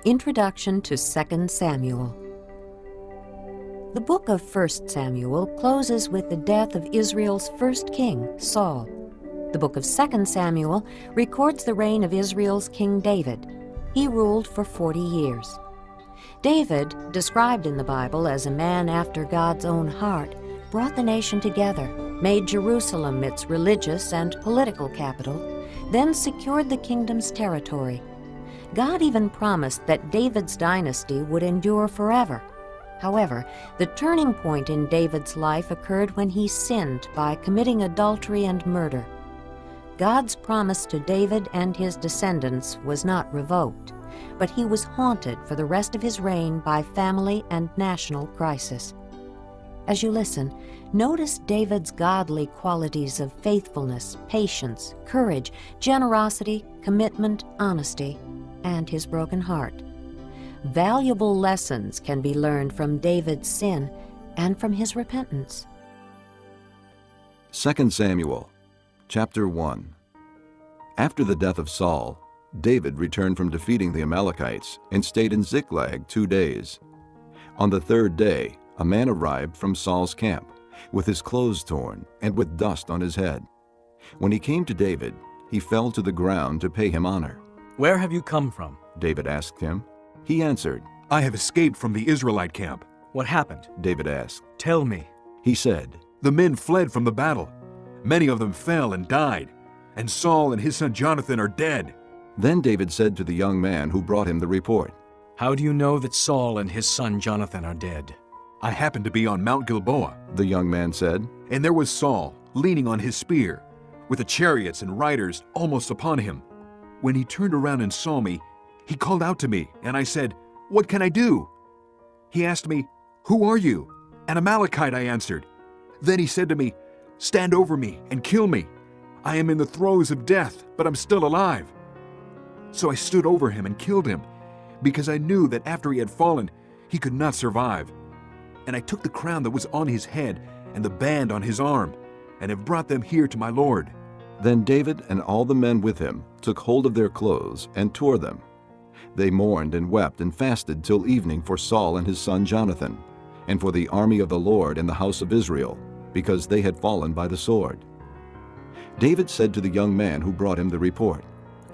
Introduction to 2 Samuel. The book of 1 Samuel closes with the death of Israel's first king, Saul. The book of 2 Samuel records the reign of Israel's King David. He ruled for 40 years. David, described in the Bible as a man after God's own heart, brought the nation together, made Jerusalem its religious and political capital, then secured the kingdom's territory. God even promised that David's dynasty would endure forever. However, the turning point in David's life occurred when he sinned by committing adultery and murder. God's promise to David and his descendants was not revoked, but he was haunted for the rest of his reign by family and national crisis. As you listen, notice David's godly qualities of faithfulness, patience, courage, generosity, commitment, honesty, and his broken heart. Valuable lessons can be learned from David's sin and from his repentance. 2 Samuel, chapter 1. After the death of Saul, David returned from defeating the Amalekites and stayed in Ziklag 2 days. On the third day, a man arrived from Saul's camp, with his clothes torn and with dust on his head. When he came to David, he fell to the ground to pay him honor. "Where have you come from?" David asked him. He answered. "I have escaped from the Israelite camp." "What happened?" David asked. "Tell me." He said, "The men fled from the battle. Many of them fell and died, and Saul and his son Jonathan are dead." Then David said to the young man who brought him the report, "How do you know that Saul and his son Jonathan are dead?" "I happened to be on Mount Gilboa," the young man said. "and there was Saul, leaning on his spear, with the chariots and riders almost upon him. When he turned around and saw me, he called out to me, and I said, 'What can I do?' He asked me, 'Who are you?' 'An Amalekite,' I answered. Then he said to me, 'Stand over me and kill me. I am in the throes of death, but I'm still alive.' So I stood over him and killed him, because I knew that after he had fallen, he could not survive. And I took the crown that was on his head and the band on his arm, and have brought them here to my lord." Then David and all the men with him took hold of their clothes and tore them. They mourned and wept and fasted till evening for Saul and his son Jonathan, and for the army of the Lord and the house of Israel, because they had fallen by the sword. David said to the young man who brought him the report,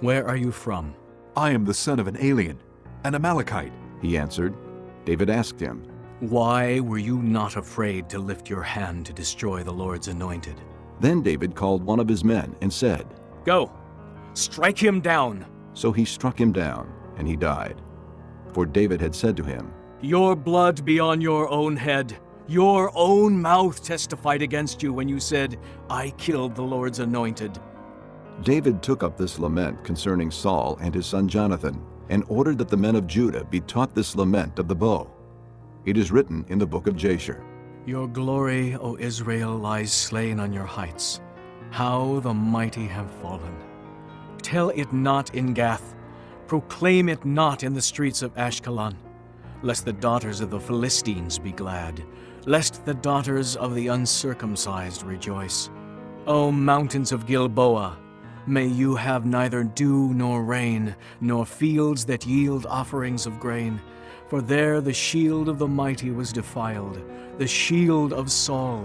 "Where are you from?" "I am the son of an alien, an Amalekite." he answered. David asked him, "Why were you not afraid to lift your hand to destroy the Lord's anointed?" Then David called one of his men and said, "Go, strike him down." So he struck him down, and he died. For David had said to him, "Your blood be on your own head. Your own mouth testified against you when you said, 'I killed the Lord's anointed.'" David took up this lament concerning Saul and his son Jonathan, and ordered that the men of Judah be taught this lament of the bow. It is written in the book of Jasher. "Your glory, O Israel, lies slain on your heights. How the mighty have fallen. Tell it not in Gath. Proclaim it not in the streets of Ashkelon. Lest the daughters of the Philistines be glad, lest the daughters of the uncircumcised rejoice. O mountains of Gilboa, may you have neither dew nor rain, nor fields that yield offerings of grain. For there the shield of the mighty was defiled, the shield of Saul,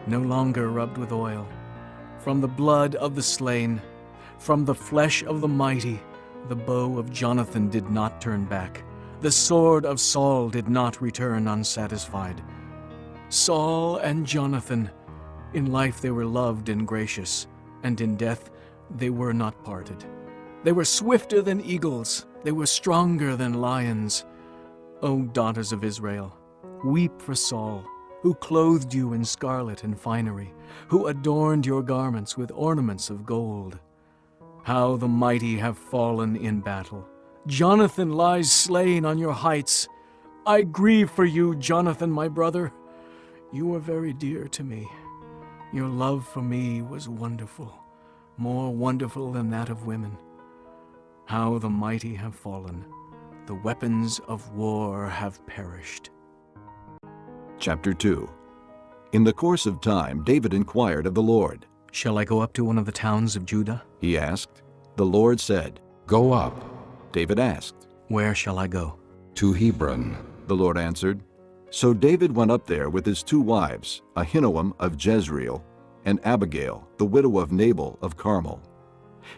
no longer rubbed with oil. From the blood of the slain, from the flesh of the mighty, the bow of Jonathan did not turn back. The sword of Saul did not return unsatisfied. Saul and Jonathan, in life they were loved and gracious, and in death they were not parted. They were swifter than eagles, they were stronger than lions. O daughters of Israel, weep for Saul, who clothed you in scarlet and finery, who adorned your garments with ornaments of gold. How the mighty have fallen in battle. Jonathan lies slain on your heights. I grieve for you, Jonathan, my brother. You were very dear to me. Your love for me was wonderful, more wonderful than that of women. How the mighty have fallen. The weapons of war have perished." Chapter 2. In the course of time, David inquired of the Lord. "Shall I go up to one of the towns of Judah?" He asked. The Lord said, "Go up." David asked, Where shall I go? "To Hebron," the Lord answered. So David went up there with his 2 wives, Ahinoam of Jezreel, and Abigail, the widow of Nabal of Carmel.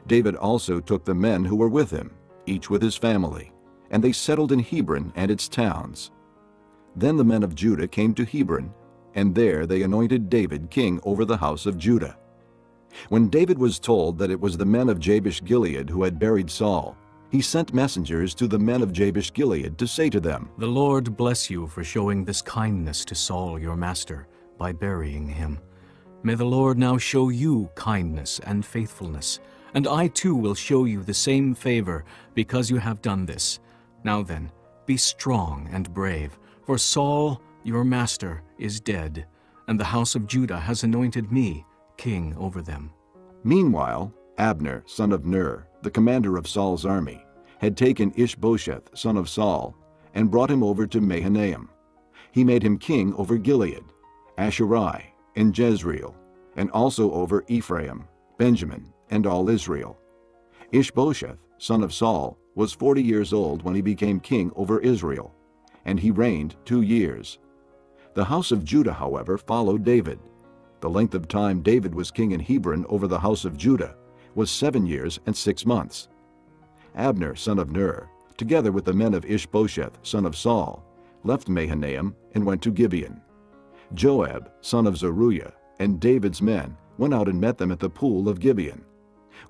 David also took the men who were with him, each with his family, and they settled in Hebron and its towns. Then the men of Judah came to Hebron, and there they anointed David king over the house of Judah. When David was told that it was the men of Jabesh-Gilead who had buried Saul, he sent messengers to the men of Jabesh-Gilead to say to them, The Lord bless you for showing this kindness to Saul your master by burying him. May the Lord now show you kindness and faithfulness, and I too will show you the same favor because you have done this. Now then, be strong and brave, for Saul your master is dead, and the house of Judah has anointed me king over them." Meanwhile, Abner, son of Ner, the commander of Saul's army, had taken Ishbosheth, son of Saul, and brought him over to Mahanaim. He made him king over Gilead, Asherai, and Jezreel, and also over Ephraim, Benjamin, and all Israel. Ishbosheth, son of Saul, was 40 years old when he became king over Israel, and he reigned 2 years. The house of Judah, however, followed David. The length of time David was king in Hebron over the house of Judah was 7 years and 6 months. Abner, son of Ner, together with the men of Ishbosheth, son of Saul, left Mahanaim and went to Gibeon. Joab, son of Zeruiah, and David's men went out and met them at the pool of Gibeon.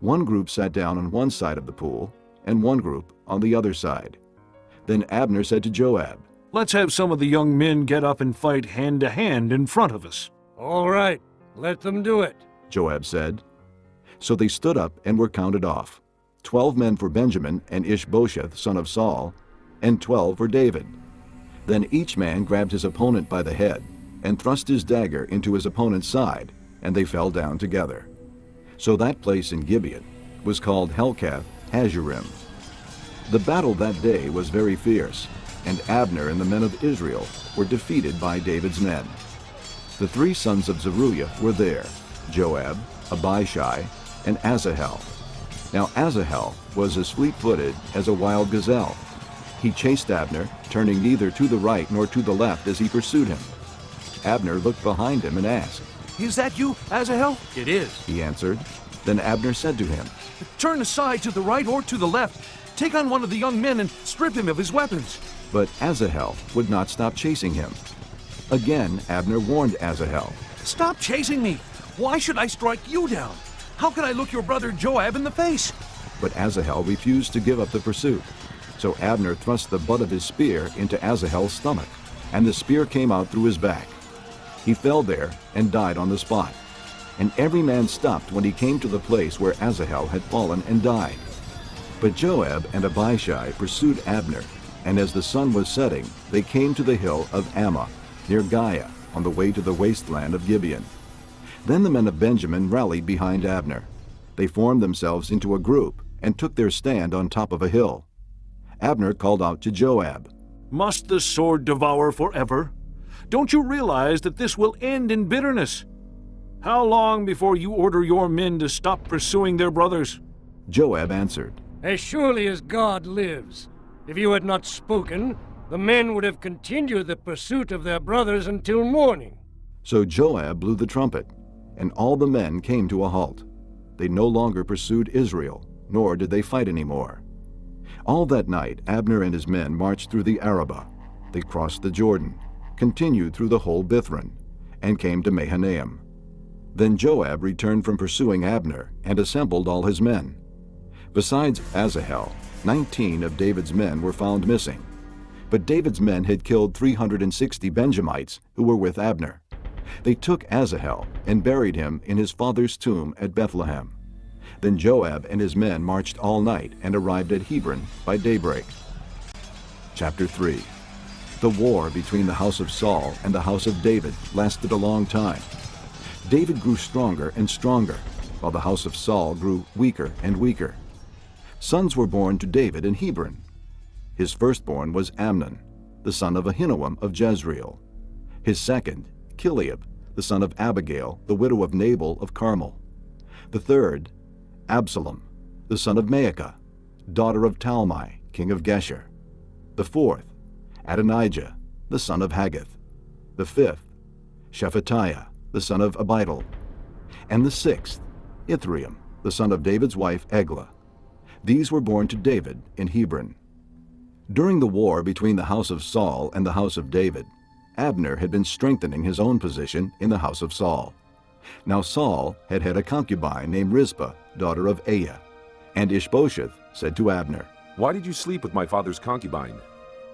One group sat down on one side of the pool, and one group on the other side. Then Abner said to Joab, Let's have some of the young men get up and fight hand to hand in front of us. All right, let them do it, Joab said. So they stood up and were counted off, 12 men for Benjamin and Ishbosheth, son of Saul, and 12 for David. Then each man grabbed his opponent by the head and thrust his dagger into his opponent's side, and they fell down together. So that place in Gibeon was called Helkath Hazurim. The battle that day was very fierce, and Abner and the men of Israel were defeated by David's men. The 3 sons of Zeruiah were there, Joab, Abishai, and Asahel. Now Asahel was as fleet-footed as a wild gazelle. He chased Abner, turning neither to the right nor to the left as he pursued him. Abner looked behind him and asked, Is that you, Asahel? It is. He answered. Then Abner said to him, Turn aside to the right or to the left. Take on one of the young men and strip him of his weapons. But Asahel would not stop chasing him. Again Abner warned Asahel, Stop chasing me. Why should I strike you down? How can I look your brother Joab in the face? But Asahel refused to give up the pursuit. So Abner thrust the butt of his spear into Asahel's stomach, and the spear came out through his back. He fell there and died on the spot. And every man stopped when he came to the place where Asahel had fallen and died. But Joab and Abishai pursued Abner, and as the sun was setting, they came to the hill of Ammah, near Giah, on the way to the wasteland of Gibeon. Then the men of Benjamin rallied behind Abner. They formed themselves into a group and took their stand on top of a hill. Abner called out to Joab, Must the sword devour forever? Don't you realize that this will end in bitterness? How long before you order your men to stop pursuing their brothers? Joab answered, As surely as God lives, if you had not spoken, the men would have continued the pursuit of their brothers until morning. So Joab blew the trumpet, and all the men came to a halt. They no longer pursued Israel, nor did they fight any more. All that night Abner and his men marched through the Arabah. They crossed the Jordan, continued through the whole Bithron, and came to Mahanaim. Then Joab returned from pursuing Abner and assembled all his men. Besides Asahel, 19 of David's men were found missing. But David's men had killed 360 Benjamites who were with Abner. They took Asahel and buried him in his father's tomb at Bethlehem. Then Joab and his men marched all night and arrived at Hebron by daybreak. Chapter 3. The war between the house of Saul and the house of David lasted a long time. David grew stronger and stronger, while the house of Saul grew weaker and weaker. Sons were born to David in Hebron. His firstborn was Amnon, the son of Ahinoam of Jezreel. His second, Chileab, the son of Abigail, the widow of Nabal of Carmel. The third, Absalom, the son of Maacah, daughter of Talmai, king of Geshur. The fourth, Adonijah, the son of Haggith. The fifth, Shephatiah, the son of Abidal. And the sixth, Ithream, the son of David's wife Eglah. These were born to David in Hebron. During the war between the house of Saul and the house of David, Abner had been strengthening his own position in the house of Saul. Now Saul had had a concubine named Rizpah, daughter of Aiah. And Ishbosheth said to Abner, "Why did you sleep with my father's concubine?"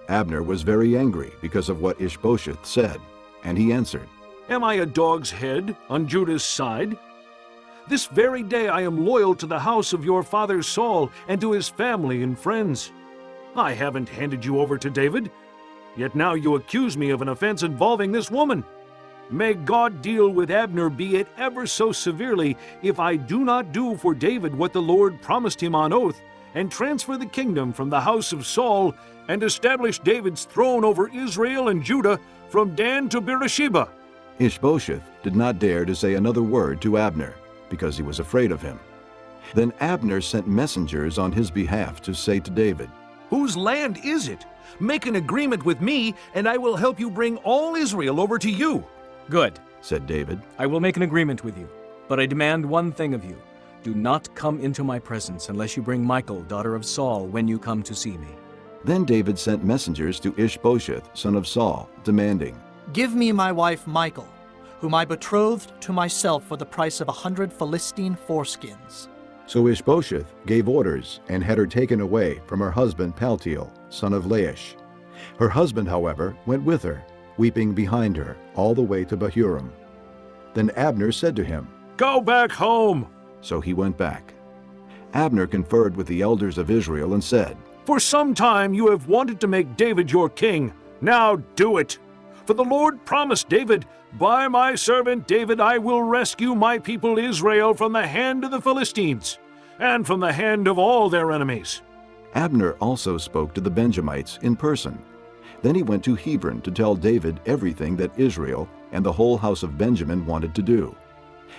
Abner was very angry because of what Ishbosheth said, and he answered, Am I a dog's head on Judah's side? This very day I am loyal to the house of your father Saul and to his family and friends. I haven't handed you over to David, yet now you accuse me of an offense involving this woman. May God deal with Abner, be it ever so severely, if I do not do for David what the Lord promised him on oath, and transfer the kingdom from the house of Saul, and establish David's throne over Israel and Judah from Dan to Beersheba." Ishbosheth did not dare to say another word to Abner, because he was afraid of him. Then Abner sent messengers on his behalf to say to David, "Whose land is it? Make an agreement with me, and I will help you bring all Israel over to you." Good, said David. I will make an agreement with you, but I demand one thing of you. Do not come into my presence unless you bring Michal, daughter of Saul, when you come to see me. Then David sent messengers to Ishbosheth, son of Saul, demanding, "Give me my wife Michal, whom I betrothed to myself for the price of 100 Philistine foreskins." So Ishbosheth gave orders and had her taken away from her husband Paltiel, son of Laish. Her husband, however, went with her, weeping behind her, all the way to Bahurim. Then Abner said to him, "Go back home." So he went back. Abner conferred with the elders of Israel and said, For some time you have wanted to make David your king. Now do it. For the Lord promised David, By my servant David I will rescue my people Israel from the hand of the Philistines, and from the hand of all their enemies. Abner also spoke to the Benjamites in person. Then he went to Hebron to tell David everything that Israel and the whole house of Benjamin wanted to do.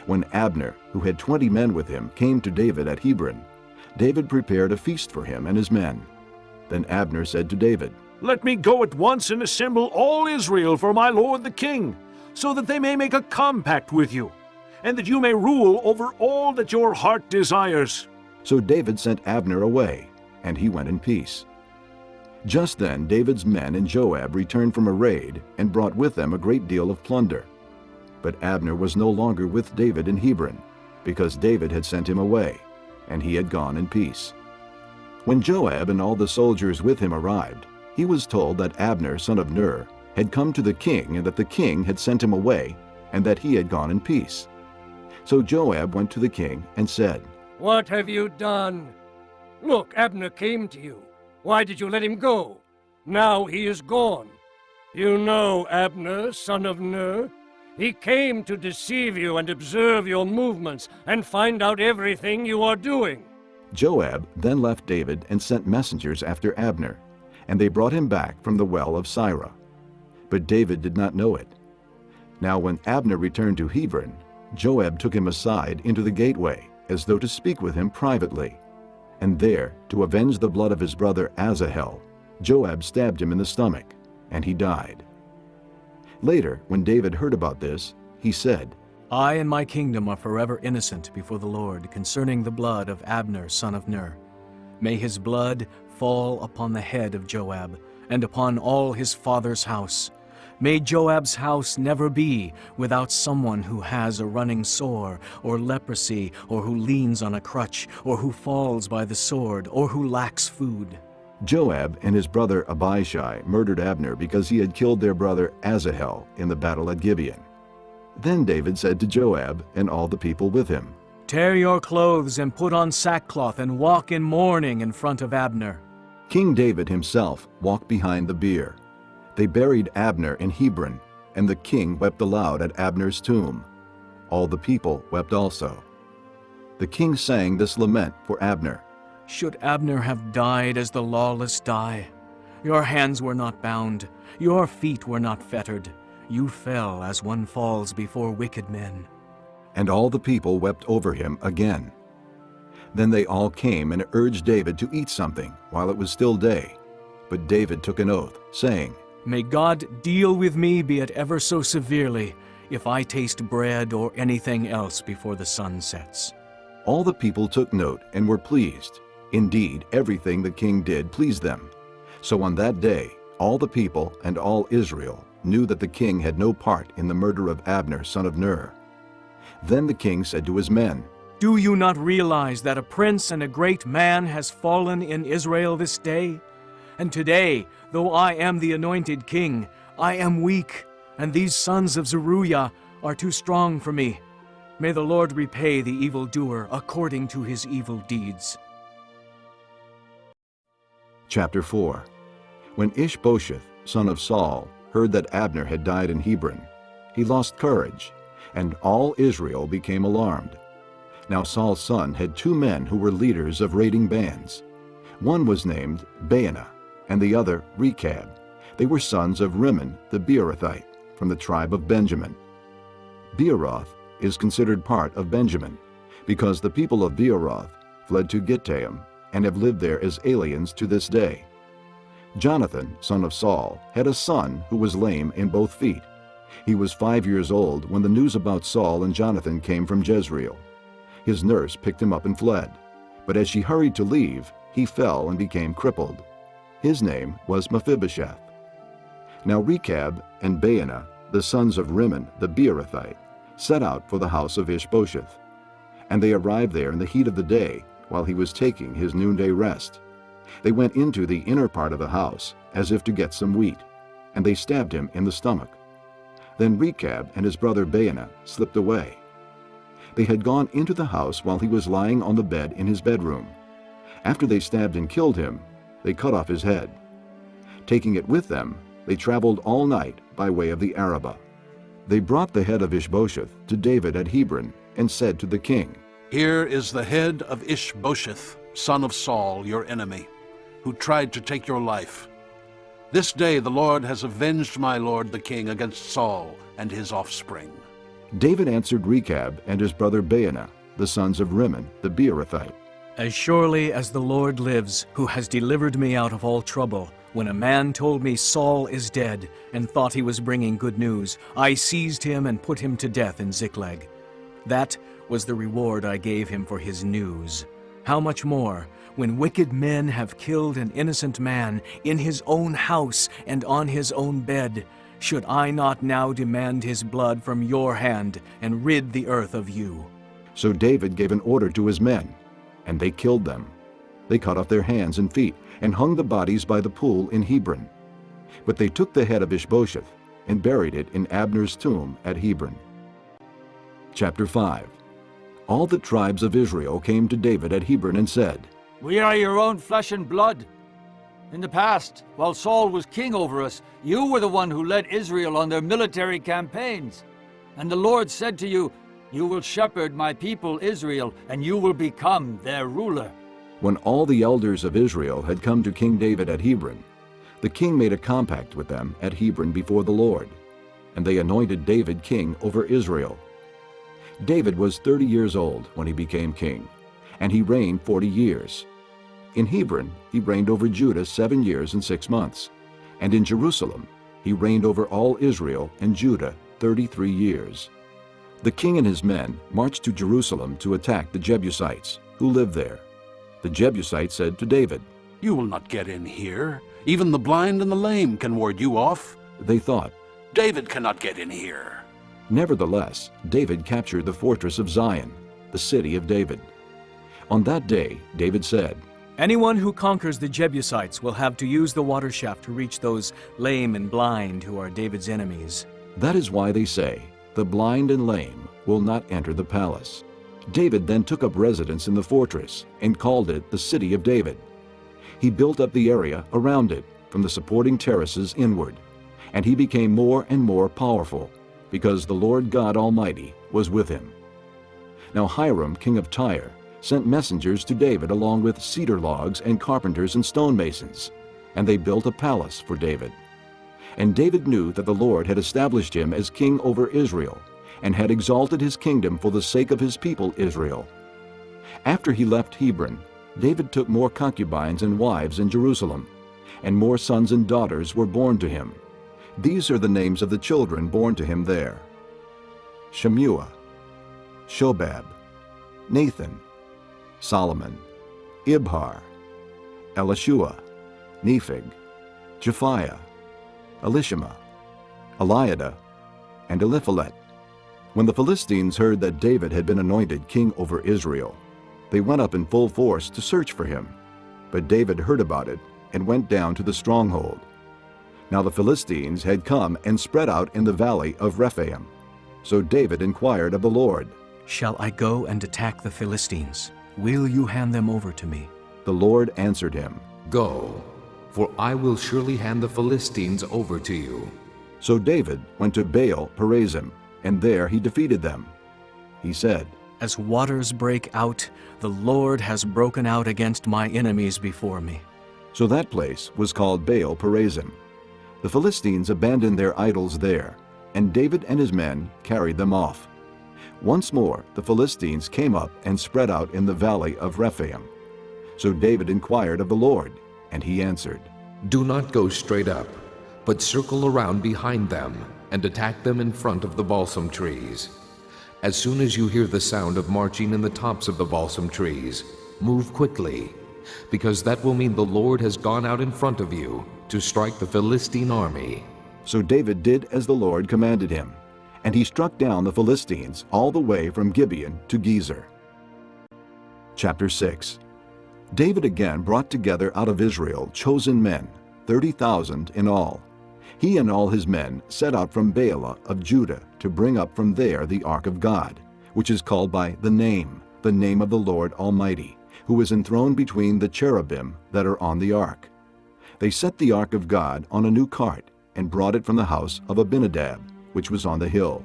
When Abner, who had 20 men with him, came to David at Hebron, David prepared a feast for him and his men. Then Abner said to David, Let me go at once and assemble all Israel for my lord the king, so that they may make a compact with you, and that you may rule over all that your heart desires. So David sent Abner away, and he went in peace. Just then David's men and Joab returned from a raid and brought with them a great deal of plunder. But Abner was no longer with David in Hebron, because David had sent him away, and he had gone in peace. When Joab and all the soldiers with him arrived, he was told that Abner, son of Ner, had come to the king, and that the king had sent him away, and that he had gone in peace. So Joab went to the king and said, What have you done? Look, Abner came to you. Why did you let him go? Now he is gone. You know Abner, son of Ner. He came to deceive you and observe your movements and find out everything you are doing. Joab then left David and sent messengers after Abner, and they brought him back from the well of Sirah. But David did not know it. Now when Abner returned to Hebron, Joab took him aside into the gateway, as though to speak with him privately. And there, to avenge the blood of his brother Asahel, Joab stabbed him in the stomach, and he died. Later, when David heard about this, he said, I and my kingdom are forever innocent before the Lord concerning the blood of Abner, son of Ner. May his blood fall upon the head of Joab, and upon all his father's house. May Joab's house never be without someone who has a running sore, or leprosy, or who leans on a crutch, or who falls by the sword, or who lacks food. Joab and his brother Abishai murdered Abner because he had killed their brother Asahel in the battle at Gibeon. Then David said to Joab and all the people with him, Tear your clothes and put on sackcloth and walk in mourning in front of Abner. King David himself walked behind the bier. They buried Abner in Hebron, and the king wept aloud at Abner's tomb. All the people wept also. The king sang this lament for Abner. Should Abner have died as the lawless die? Your hands were not bound, your feet were not fettered. You fell as one falls before wicked men. And all the people wept over him again. Then they all came and urged David to eat something while it was still day. But David took an oath, saying, May God deal with me, be it ever so severely, if I taste bread or anything else before the sun sets. All the people took note and were pleased. Indeed, everything the king did pleased them. So on that day, all the people and all Israel knew that the king had no part in the murder of Abner, son of Ner. Then the king said to his men, Do you not realize that a prince and a great man has fallen in Israel this day? And today, though I am the anointed king, I am weak, and these sons of Zeruiah are too strong for me. May the Lord repay the evildoer according to his evil deeds. Chapter 4. When Ishbosheth, son of Saul, heard that Abner had died in Hebron, he lost courage, and all Israel became alarmed. Now Saul's son had 2 men who were leaders of raiding bands. One was named Baanah, and the other Rechab. They were sons of Rimmon the Beerothite, from the tribe of Benjamin. Beeroth is considered part of Benjamin, because the people of Beeroth fled to Gittaim and have lived there as aliens to this day. Jonathan, son of Saul, had a son who was lame in both feet. He was 5 years old when the news about Saul and Jonathan came from Jezreel. His nurse picked him up and fled, but as she hurried to leave, he fell and became crippled. His name was Mephibosheth. Now Rechab and Baanah, the sons of Rimmon the Beerothite, set out for the house of Ishbosheth. And they arrived there in the heat of the day, while he was taking his noonday rest. They went into the inner part of the house, as if to get some wheat, and they stabbed him in the stomach. Then Rechab and his brother Baanah slipped away. They had gone into the house while he was lying on the bed in his bedroom. After they stabbed and killed him, they cut off his head. Taking it with them, they traveled all night by way of the Arabah. They brought the head of Ishbosheth to David at Hebron and said to the king, Here is the head of Ishbosheth, son of Saul, your enemy, who tried to take your life. This day the Lord has avenged my lord the king against Saul and his offspring. David answered Rechab and his brother Baanah, the sons of Rimmon the Beerothite, As surely as the Lord lives, who has delivered me out of all trouble, when a man told me Saul is dead and thought he was bringing good news, I seized him and put him to death in Ziklag. That was the reward I gave him for his news. How much more, when wicked men have killed an innocent man in his own house and on his own bed, should I not now demand his blood from your hand and rid the earth of you? So David gave an order to his men, and they killed them. They cut off their hands and feet and hung the bodies by the pool in Hebron. But they took the head of Ishbosheth and buried it in Abner's tomb at Hebron. Chapter 5. All the tribes of Israel came to David at Hebron and said, We are your own flesh and blood. In the past, while Saul was king over us, you were the one who led Israel on their military campaigns. And the Lord said to you, You will shepherd my people Israel, and you will become their ruler. When all the elders of Israel had come to King David at Hebron, the king made a compact with them at Hebron before the Lord, and they anointed David king over Israel. David was 30 years old when he became king, and he reigned 40 years. In Hebron he reigned over Judah 7 years and 6 months, and in Jerusalem he reigned over all Israel and Judah 33 years. The king and his men marched to Jerusalem to attack the Jebusites, who lived there. The Jebusites said to David, You will not get in here. Even the blind and the lame can ward you off. They thought. David cannot get in here. Nevertheless, David captured the fortress of Zion, the city of David. On that day, David said, Anyone who conquers the Jebusites will have to use the water shaft to reach those lame and blind who are David's enemies. That is why they say, The blind and lame will not enter the palace. David then took up residence in the fortress and called it the City of David. He built up the area around it, from the supporting terraces inward, and he became more and more powerful, because the Lord God Almighty was with him. Now Hiram, king of Tyre, sent messengers to David along with cedar logs and carpenters and stonemasons, and they built a palace for David. And David knew that the Lord had established him as king over Israel, and had exalted his kingdom for the sake of his people Israel. After he left Hebron, David took more concubines and wives in Jerusalem, and more sons and daughters were born to him. These are the names of the children born to him there: Shemuah, Shobab, Nathan, Solomon, Ibhar, Elishua, Nepheg, Japhiah, Elishama, Eliada, and Eliphalet. When the Philistines heard that David had been anointed king over Israel, they went up in full force to search for him. But David heard about it and went down to the stronghold. Now the Philistines had come and spread out in the valley of Rephaim. So David inquired of the Lord, Shall I go and attack the Philistines? Will you hand them over to me? The Lord answered him, Go, for I will surely hand the Philistines over to you. So David went to Baal Perazim, and there he defeated them. He said, As waters break out, the Lord has broken out against my enemies before me. So that place was called Baal Perazim. The Philistines abandoned their idols there, and David and his men carried them off. Once more the Philistines came up and spread out in the valley of Rephaim. So David inquired of the Lord, and he answered, Do not go straight up, but circle around behind them and attack them in front of the balsam trees. As soon as you hear the sound of marching in the tops of the balsam trees, move quickly, because that will mean the Lord has gone out in front of you to strike the Philistine army. So David did as the Lord commanded him, and he struck down the Philistines all the way from Gibeon to Gezer. Chapter 6. David again brought together out of Israel chosen men, 30,000 in all. He and all his men set out from Baalah of Judah to bring up from there the ark of God, which is called by the name of the Lord Almighty, who is enthroned between the cherubim that are on the ark. They set the ark of God on a new cart and brought it from the house of Abinadab, which was on the hill.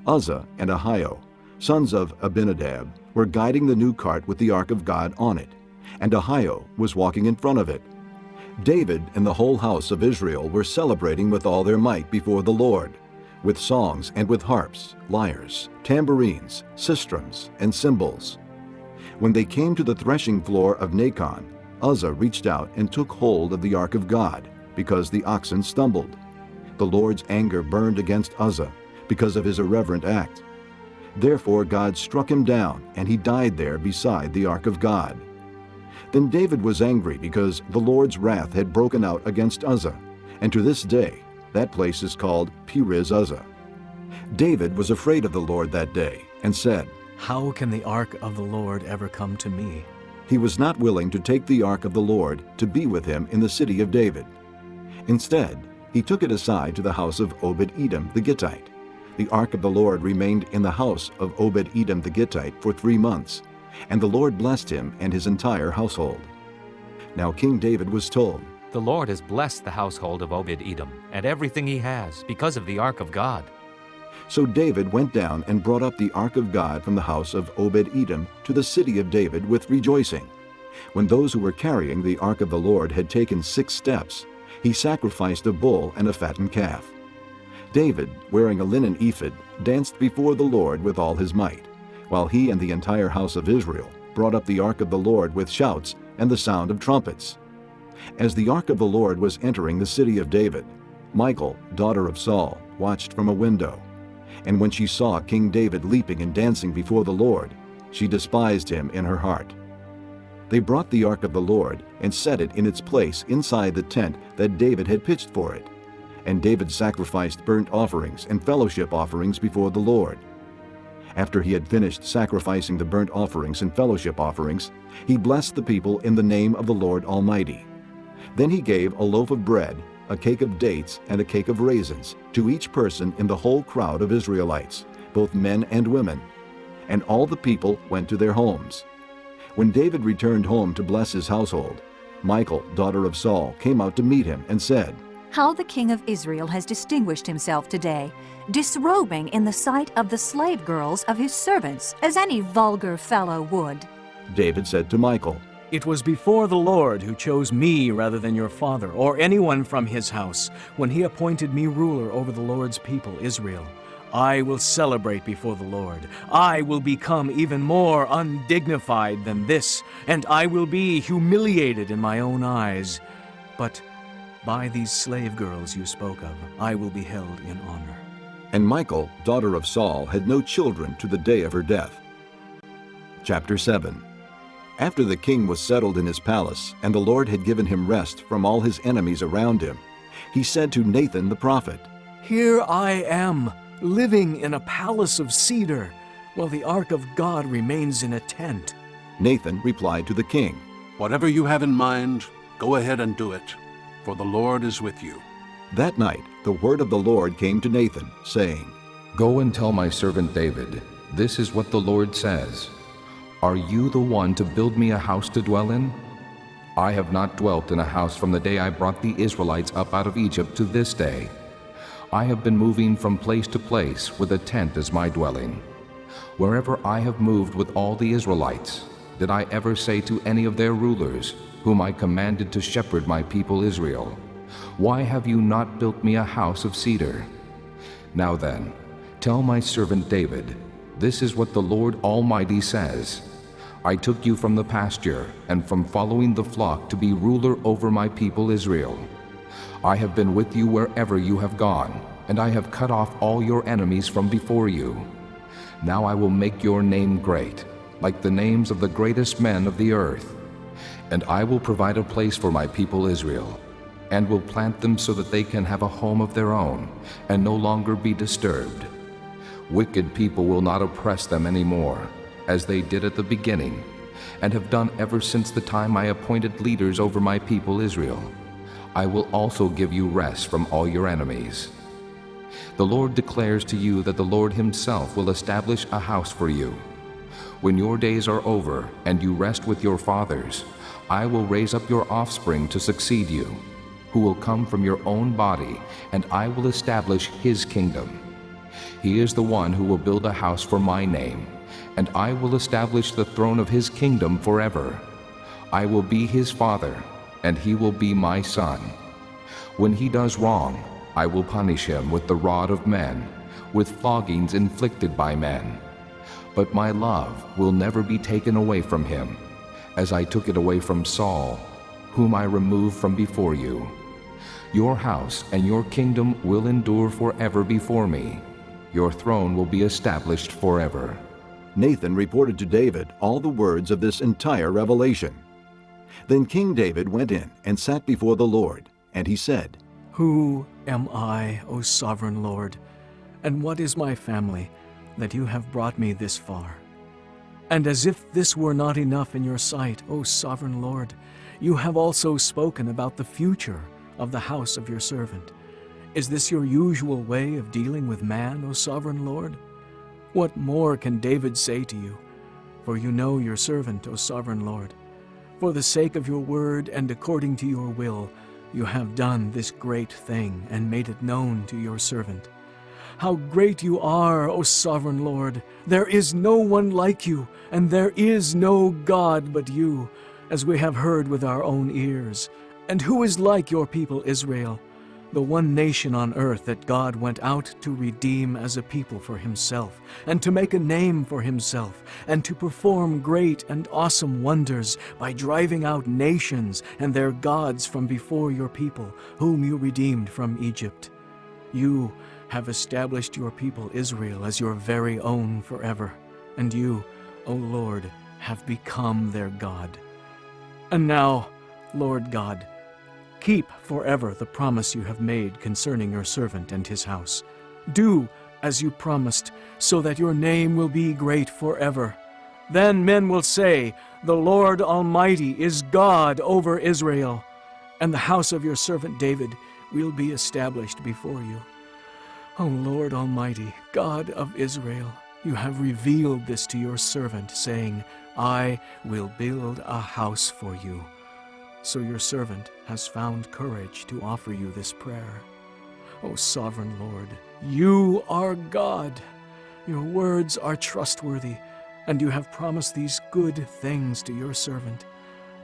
Uzzah and Ahio, sons of Abinadab, were guiding the new cart with the ark of God on it, and Ahio was walking in front of it. David and the whole house of Israel were celebrating with all their might before the Lord, with songs and with harps, lyres, tambourines, sistrums, and cymbals. When they came to the threshing floor of Nacon, Uzzah reached out and took hold of the ark of God, because the oxen stumbled. The Lord's anger burned against Uzzah because of his irreverent act. Therefore God struck him down, and he died there beside the ark of God. Then David was angry because the Lord's wrath had broken out against Uzzah, and to this day that place is called Perez Uzzah. David was afraid of the Lord that day, and said, How can the ark of the Lord ever come to me? He was not willing to take the ark of the Lord to be with him in the city of David. Instead, he took it aside to the house of Obed-Edom the Gittite. The ark of the Lord remained in the house of Obed-Edom the Gittite for 3 months, and the Lord blessed him and his entire household. Now King David was told, The Lord has blessed the household of Obed-Edom and everything he has because of the ark of God. So David went down and brought up the ark of God from the house of Obed-Edom to the city of David with rejoicing. When those who were carrying the ark of the Lord had taken 6 steps, he sacrificed a bull and a fattened calf. David, wearing a linen ephod, danced before the Lord with all his might, while he and the entire house of Israel brought up the ark of the Lord with shouts and the sound of trumpets. As the ark of the Lord was entering the city of David, Michal, daughter of Saul, watched from a window. And when she saw King David leaping and dancing before the Lord, she despised him in her heart. They brought the ark of the Lord and set it in its place inside the tent that David had pitched for it. And David sacrificed burnt offerings and fellowship offerings before the Lord. After he had finished sacrificing the burnt offerings and fellowship offerings, he blessed the people in the name of the Lord Almighty. Then he gave a loaf of bread, a cake of dates, and a cake of raisins to each person in the whole crowd of Israelites, both men and women. And all the people went to their homes. When David returned home to bless his household, Michal, daughter of Saul, came out to meet him and said, How the king of Israel has distinguished himself today, disrobing in the sight of the slave girls of his servants, as any vulgar fellow would. David said to Michal, It was before the Lord who chose me rather than your father, or anyone from his house, when he appointed me ruler over the Lord's people, Israel. I will celebrate before the Lord. I will become even more undignified than this, and I will be humiliated in my own eyes. But by these slave girls you spoke of, I will be held in honor. And Michal, daughter of Saul, had no children to the day of her death. Chapter 7. After the king was settled in his palace, and the Lord had given him rest from all his enemies around him, he said to Nathan the prophet, Here I am, living in a palace of cedar, while the ark of God remains in a tent. Nathan replied to the king, Whatever you have in mind, go ahead and do it, for the Lord is with you. That night the word of the Lord came to Nathan, saying, Go and tell my servant David, this is what the Lord says. Are you the one to build me a house to dwell in? I have not dwelt in a house from the day I brought the Israelites up out of Egypt to this day. I have been moving from place to place with a tent as my dwelling. Wherever I have moved with all the Israelites, did I ever say to any of their rulers, whom I commanded to shepherd my people Israel, Why have you not built me a house of cedar? Now then, tell my servant David, this is what the Lord Almighty says. I took you from the pasture and from following the flock to be ruler over my people Israel. I have been with you wherever you have gone, and I have cut off all your enemies from before you. Now I will make your name great, like the names of the greatest men of the earth. And I will provide a place for my people Israel, and will plant them so that they can have a home of their own, and no longer be disturbed. Wicked people will not oppress them anymore, as they did at the beginning, and have done ever since the time I appointed leaders over my people Israel. I will also give you rest from all your enemies. The Lord declares to you that the Lord himself will establish a house for you. When your days are over and you rest with your fathers, I will raise up your offspring to succeed you, who will come from your own body, and I will establish his kingdom. He is the one who will build a house for my name, and I will establish the throne of his kingdom forever. I will be his father, and he will be my son. When he does wrong, I will punish him with the rod of men, with floggings inflicted by men. But my love will never be taken away from him, as I took it away from Saul, whom I removed from before you. Your house and your kingdom will endure forever before me. Your throne will be established forever. Nathan reported to David all the words of this entire revelation. Then King David went in and sat before the Lord, and he said, Who am I, O sovereign Lord, and what is my family, that you have brought me this far? And as if this were not enough in your sight, O sovereign Lord, you have also spoken about the future of the house of your servant. Is this your usual way of dealing with man, O sovereign Lord? What more can David say to you? For you know your servant, O sovereign Lord. For the sake of your word and according to your will, you have done this great thing and made it known to your servant. How great you are, O sovereign Lord! There is no one like you, and there is no God but you, as we have heard with our own ears. And who is like your people Israel, the one nation on earth that God went out to redeem as a people for himself, and to make a name for himself, and to perform great and awesome wonders by driving out nations and their gods from before your people, whom you redeemed from Egypt? You have established your people Israel as your very own forever, and you, O Lord, have become their God. And now, Lord God, keep forever the promise you have made concerning your servant and his house. Do as you promised, so that your name will be great forever. Then men will say, The Lord Almighty is God over Israel, and the house of your servant David will be established before you. O Lord Almighty, God of Israel, you have revealed this to your servant, saying, I will build a house for you. So your servant has found courage to offer you this prayer. O sovereign Lord, you are God. Your words are trustworthy, and you have promised these good things to your servant.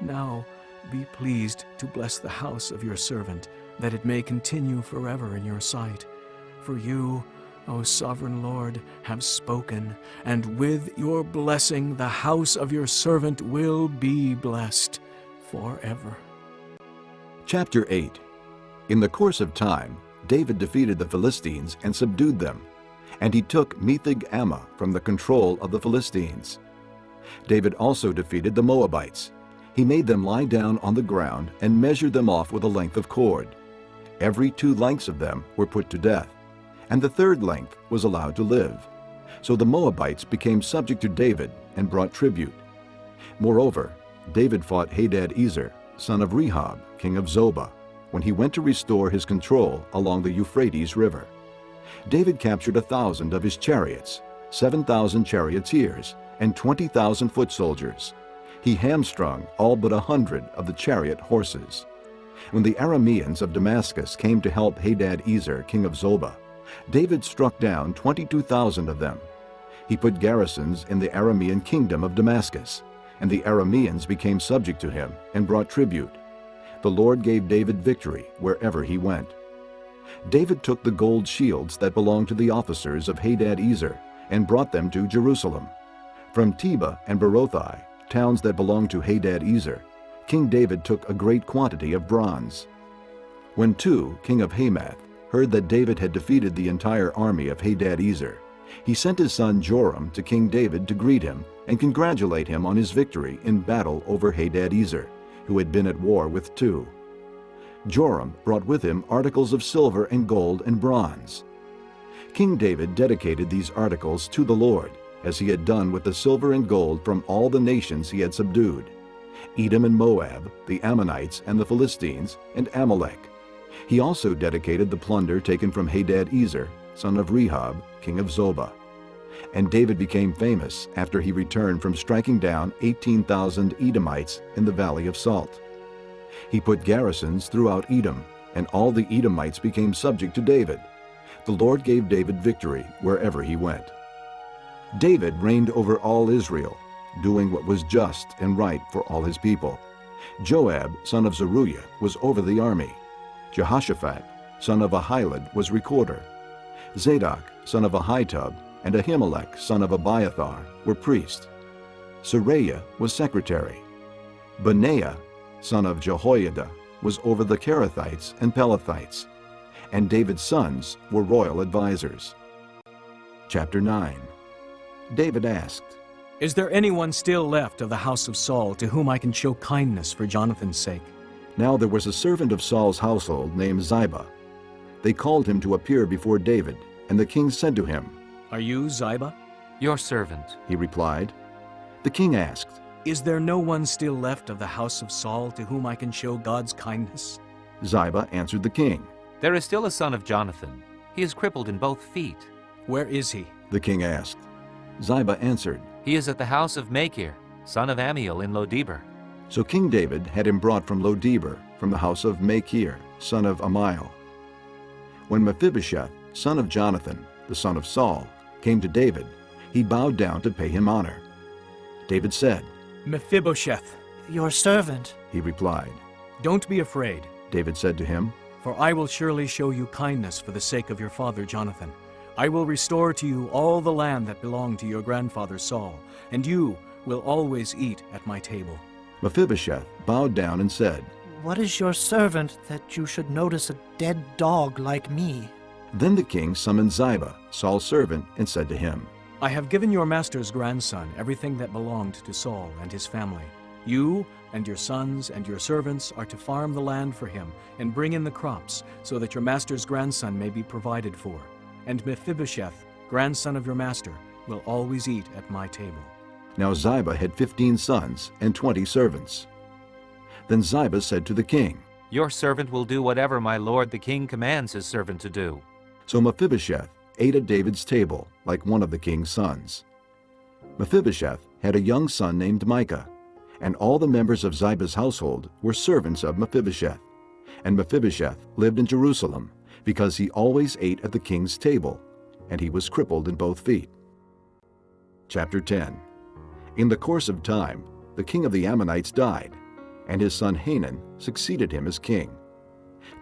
Now be pleased to bless the house of your servant, that it may continue forever in your sight. For you, O sovereign Lord, have spoken, and with your blessing the house of your servant will be blessed forever. Chapter 8. In the course of time, David defeated the Philistines and subdued them, and he took Metheg-Ammah from the control of the Philistines. David also defeated the Moabites. He made them lie down on the ground and measured them off with a length of cord. Every 2 lengths of them were put to death, and the 3rd length was allowed to live. So the Moabites became subject to David and brought tribute. Moreover, David fought Hadad-ezer, son of Rehob, king of Zobah, when he went to restore his control along the Euphrates River. David captured 1,000 of his chariots, 7,000 charioteers, and 20,000 foot soldiers. He hamstrung all but 100 of the chariot horses. When the Arameans of Damascus came to help Hadad-ezer, king of Zobah, David struck down 22,000 of them. He put garrisons in the Aramean kingdom of Damascus, and the Arameans became subject to him and brought tribute. The Lord gave David victory wherever he went. David took the gold shields that belonged to the officers of Hadad-ezer and brought them to Jerusalem. From Tebah and Berothai, towns that belonged to Hadad-ezer, King David took a great quantity of bronze. When Tu, king of Hamath, heard that David had defeated the entire army of Hadad-ezer, he sent his son Joram to King David to greet him and congratulate him on his victory in battle over Hadad-ezer, who had been at war with Tu. Joram brought with him articles of silver and gold and bronze. King David dedicated these articles to the Lord, as he had done with the silver and gold from all the nations he had subdued: Edom and Moab, the Ammonites and the Philistines, and Amalek. He also dedicated the plunder taken from Hadad-ezer, son of Rehob, king of Zobah. And David became famous after he returned from striking down 18,000 Edomites in the Valley of Salt. He put garrisons throughout Edom, and all the Edomites became subject to David. The Lord gave David victory wherever he went. David reigned over all Israel, doing what was just and right for all his people. Joab, son of Zeruiah, was over the army. Jehoshaphat, son of Ahilud, was recorder. Zadok, son of Ahitub, and Ahimelech, son of Abiathar, were priests. Seraiah was secretary. Benaiah, son of Jehoiada, was over the Kerethites and Pelethites. And David's sons were royal advisers. Chapter 9. David asked, "Is there anyone still left of the house of Saul to whom I can show kindness for Jonathan's sake?" Now there was a servant of Saul's household named Ziba. They called him to appear before David, and the king said to him, "Are you Ziba?" Your servant. He replied. The king asked, "Is there no one still left of the house of Saul to whom I can show God's kindness?" Ziba answered the king. There is still a son of Jonathan. He is crippled in both feet. "Where is he?" The king asked. Ziba answered, He is at the house of Machir, son of Ammiel in Lodebar. So King David had him brought from Lodebar, from the house of Machir, son of Ammiel. When Mephibosheth, son of Jonathan, the son of Saul, came to David, he bowed down to pay him honor. David said, "Mephibosheth." Your servant. He replied. "Don't be afraid, David said to him, for I will surely show you kindness for the sake of your father Jonathan. I will restore to you all the land that belonged to your grandfather Saul, and you will always eat at my table." Mephibosheth bowed down and said, What is your servant that you should notice a dead dog like me? Then the king summoned Ziba, Saul's servant, and said to him, "I have given your master's grandson everything that belonged to Saul and his family. You and your sons and your servants are to farm the land for him and bring in the crops, so that your master's grandson may be provided for. And Mephibosheth, grandson of your master, will always eat at my table." Now Ziba had 15 sons and 20 servants. Then Ziba said to the king, Your servant will do whatever my lord the king commands his servant to do. So Mephibosheth ate at David's table like one of the king's sons. Mephibosheth had a young son named Micah, and all the members of Ziba's household were servants of Mephibosheth. And Mephibosheth lived in Jerusalem, because he always ate at the king's table, and he was crippled in both feet. Chapter 10. In the course of time, the king of the Ammonites died, and his son Hanun succeeded him as king.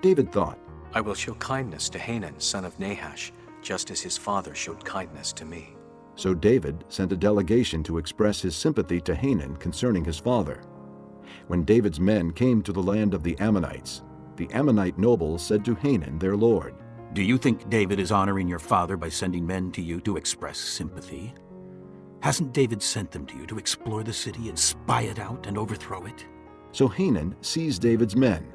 David thought, "I will show kindness to Hanun, son of Nahash, just as his father showed kindness to me." So David sent a delegation to express his sympathy to Hanun concerning his father. When David's men came to the land of the Ammonites, the Ammonite nobles said to Hanun their lord, "Do you think David is honoring your father by sending men to you to express sympathy? Hasn't David sent them to you to explore the city and spy it out and overthrow it?" So Hanun seized David's men,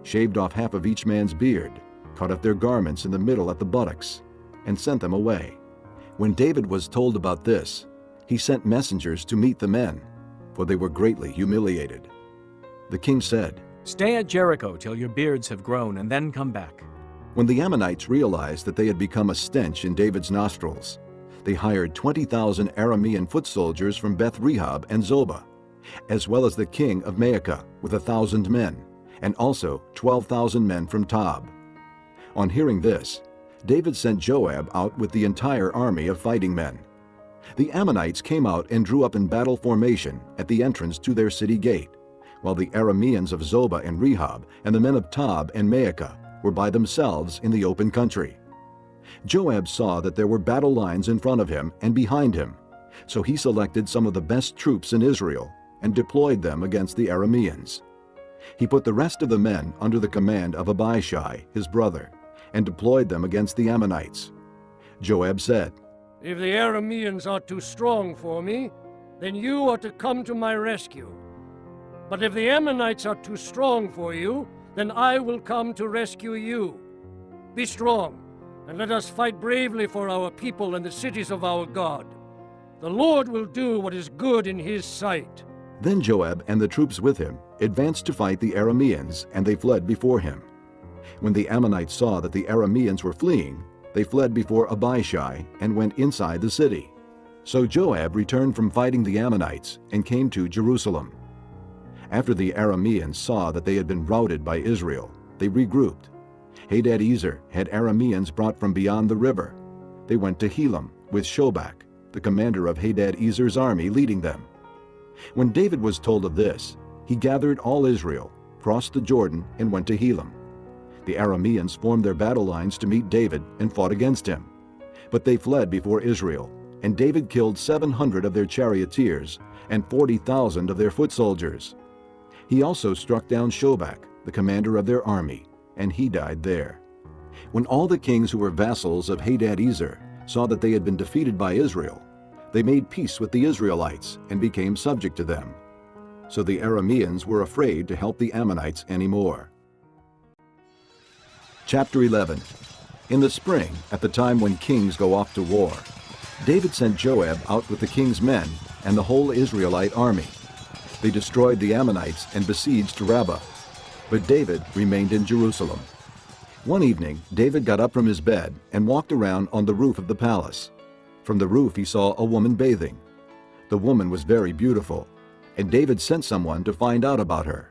shaved off half of each man's beard, cut off their garments in the middle at the buttocks, and sent them away. When David was told about this, he sent messengers to meet the men, for they were greatly humiliated. The king said, Stay at Jericho till your beards have grown, and then come back. When the Ammonites realized that they had become a stench in David's nostrils, they hired 20,000 Aramean foot soldiers from Beth-rehob and Zobah, as well as the king of Maacah with 1,000 men, and also 12,000 men from Tob. On hearing this, David sent Joab out with the entire army of fighting men. The Ammonites came out and drew up in battle formation at the entrance to their city gate, while the Arameans of Zobah and Rehob and the men of Tob and Maacah were by themselves in the open country. Joab saw that there were battle lines in front of him and behind him, so he selected some of the best troops in Israel and deployed them against the Arameans. He put the rest of the men under the command of Abishai, his brother, and deployed them against the Ammonites. Joab said, "If the Arameans are too strong for me, then you are to come to my rescue. But if the Ammonites are too strong for you, then I will come to rescue you. Be strong, and let us fight bravely for our people and the cities of our God. The Lord will do what is good in his sight." Then Joab and the troops with him advanced to fight the Arameans, and they fled before him. When the Ammonites saw that the Arameans were fleeing, they fled before Abishai and went inside the city. So Joab returned from fighting the Ammonites and came to Jerusalem. After the Arameans saw that they had been routed by Israel, they regrouped. Hadadezer had Arameans brought from beyond the river. They went to Helam with Shobach, the commander of Hadadezer's army, leading them. When David was told of this, he gathered all Israel, crossed the Jordan, and went to Helam. The Arameans formed their battle lines to meet David and fought against him. But they fled before Israel, and David killed 700 of their charioteers and 40,000 of their foot soldiers. He also struck down Shobach, the commander of their army, and he died there. When all the kings who were vassals of Hadadezer saw that they had been defeated by Israel, they made peace with the Israelites and became subject to them. So the Arameans were afraid to help the Ammonites anymore. Chapter 11. In the spring, at the time when kings go off to war, David sent Joab out with the king's men and the whole Israelite army. They destroyed the Ammonites and besieged Rabbah, but David remained in Jerusalem. One evening, David got up from his bed and walked around on the roof of the palace. From the roof he saw a woman bathing. The woman was very beautiful, and David sent someone to find out about her.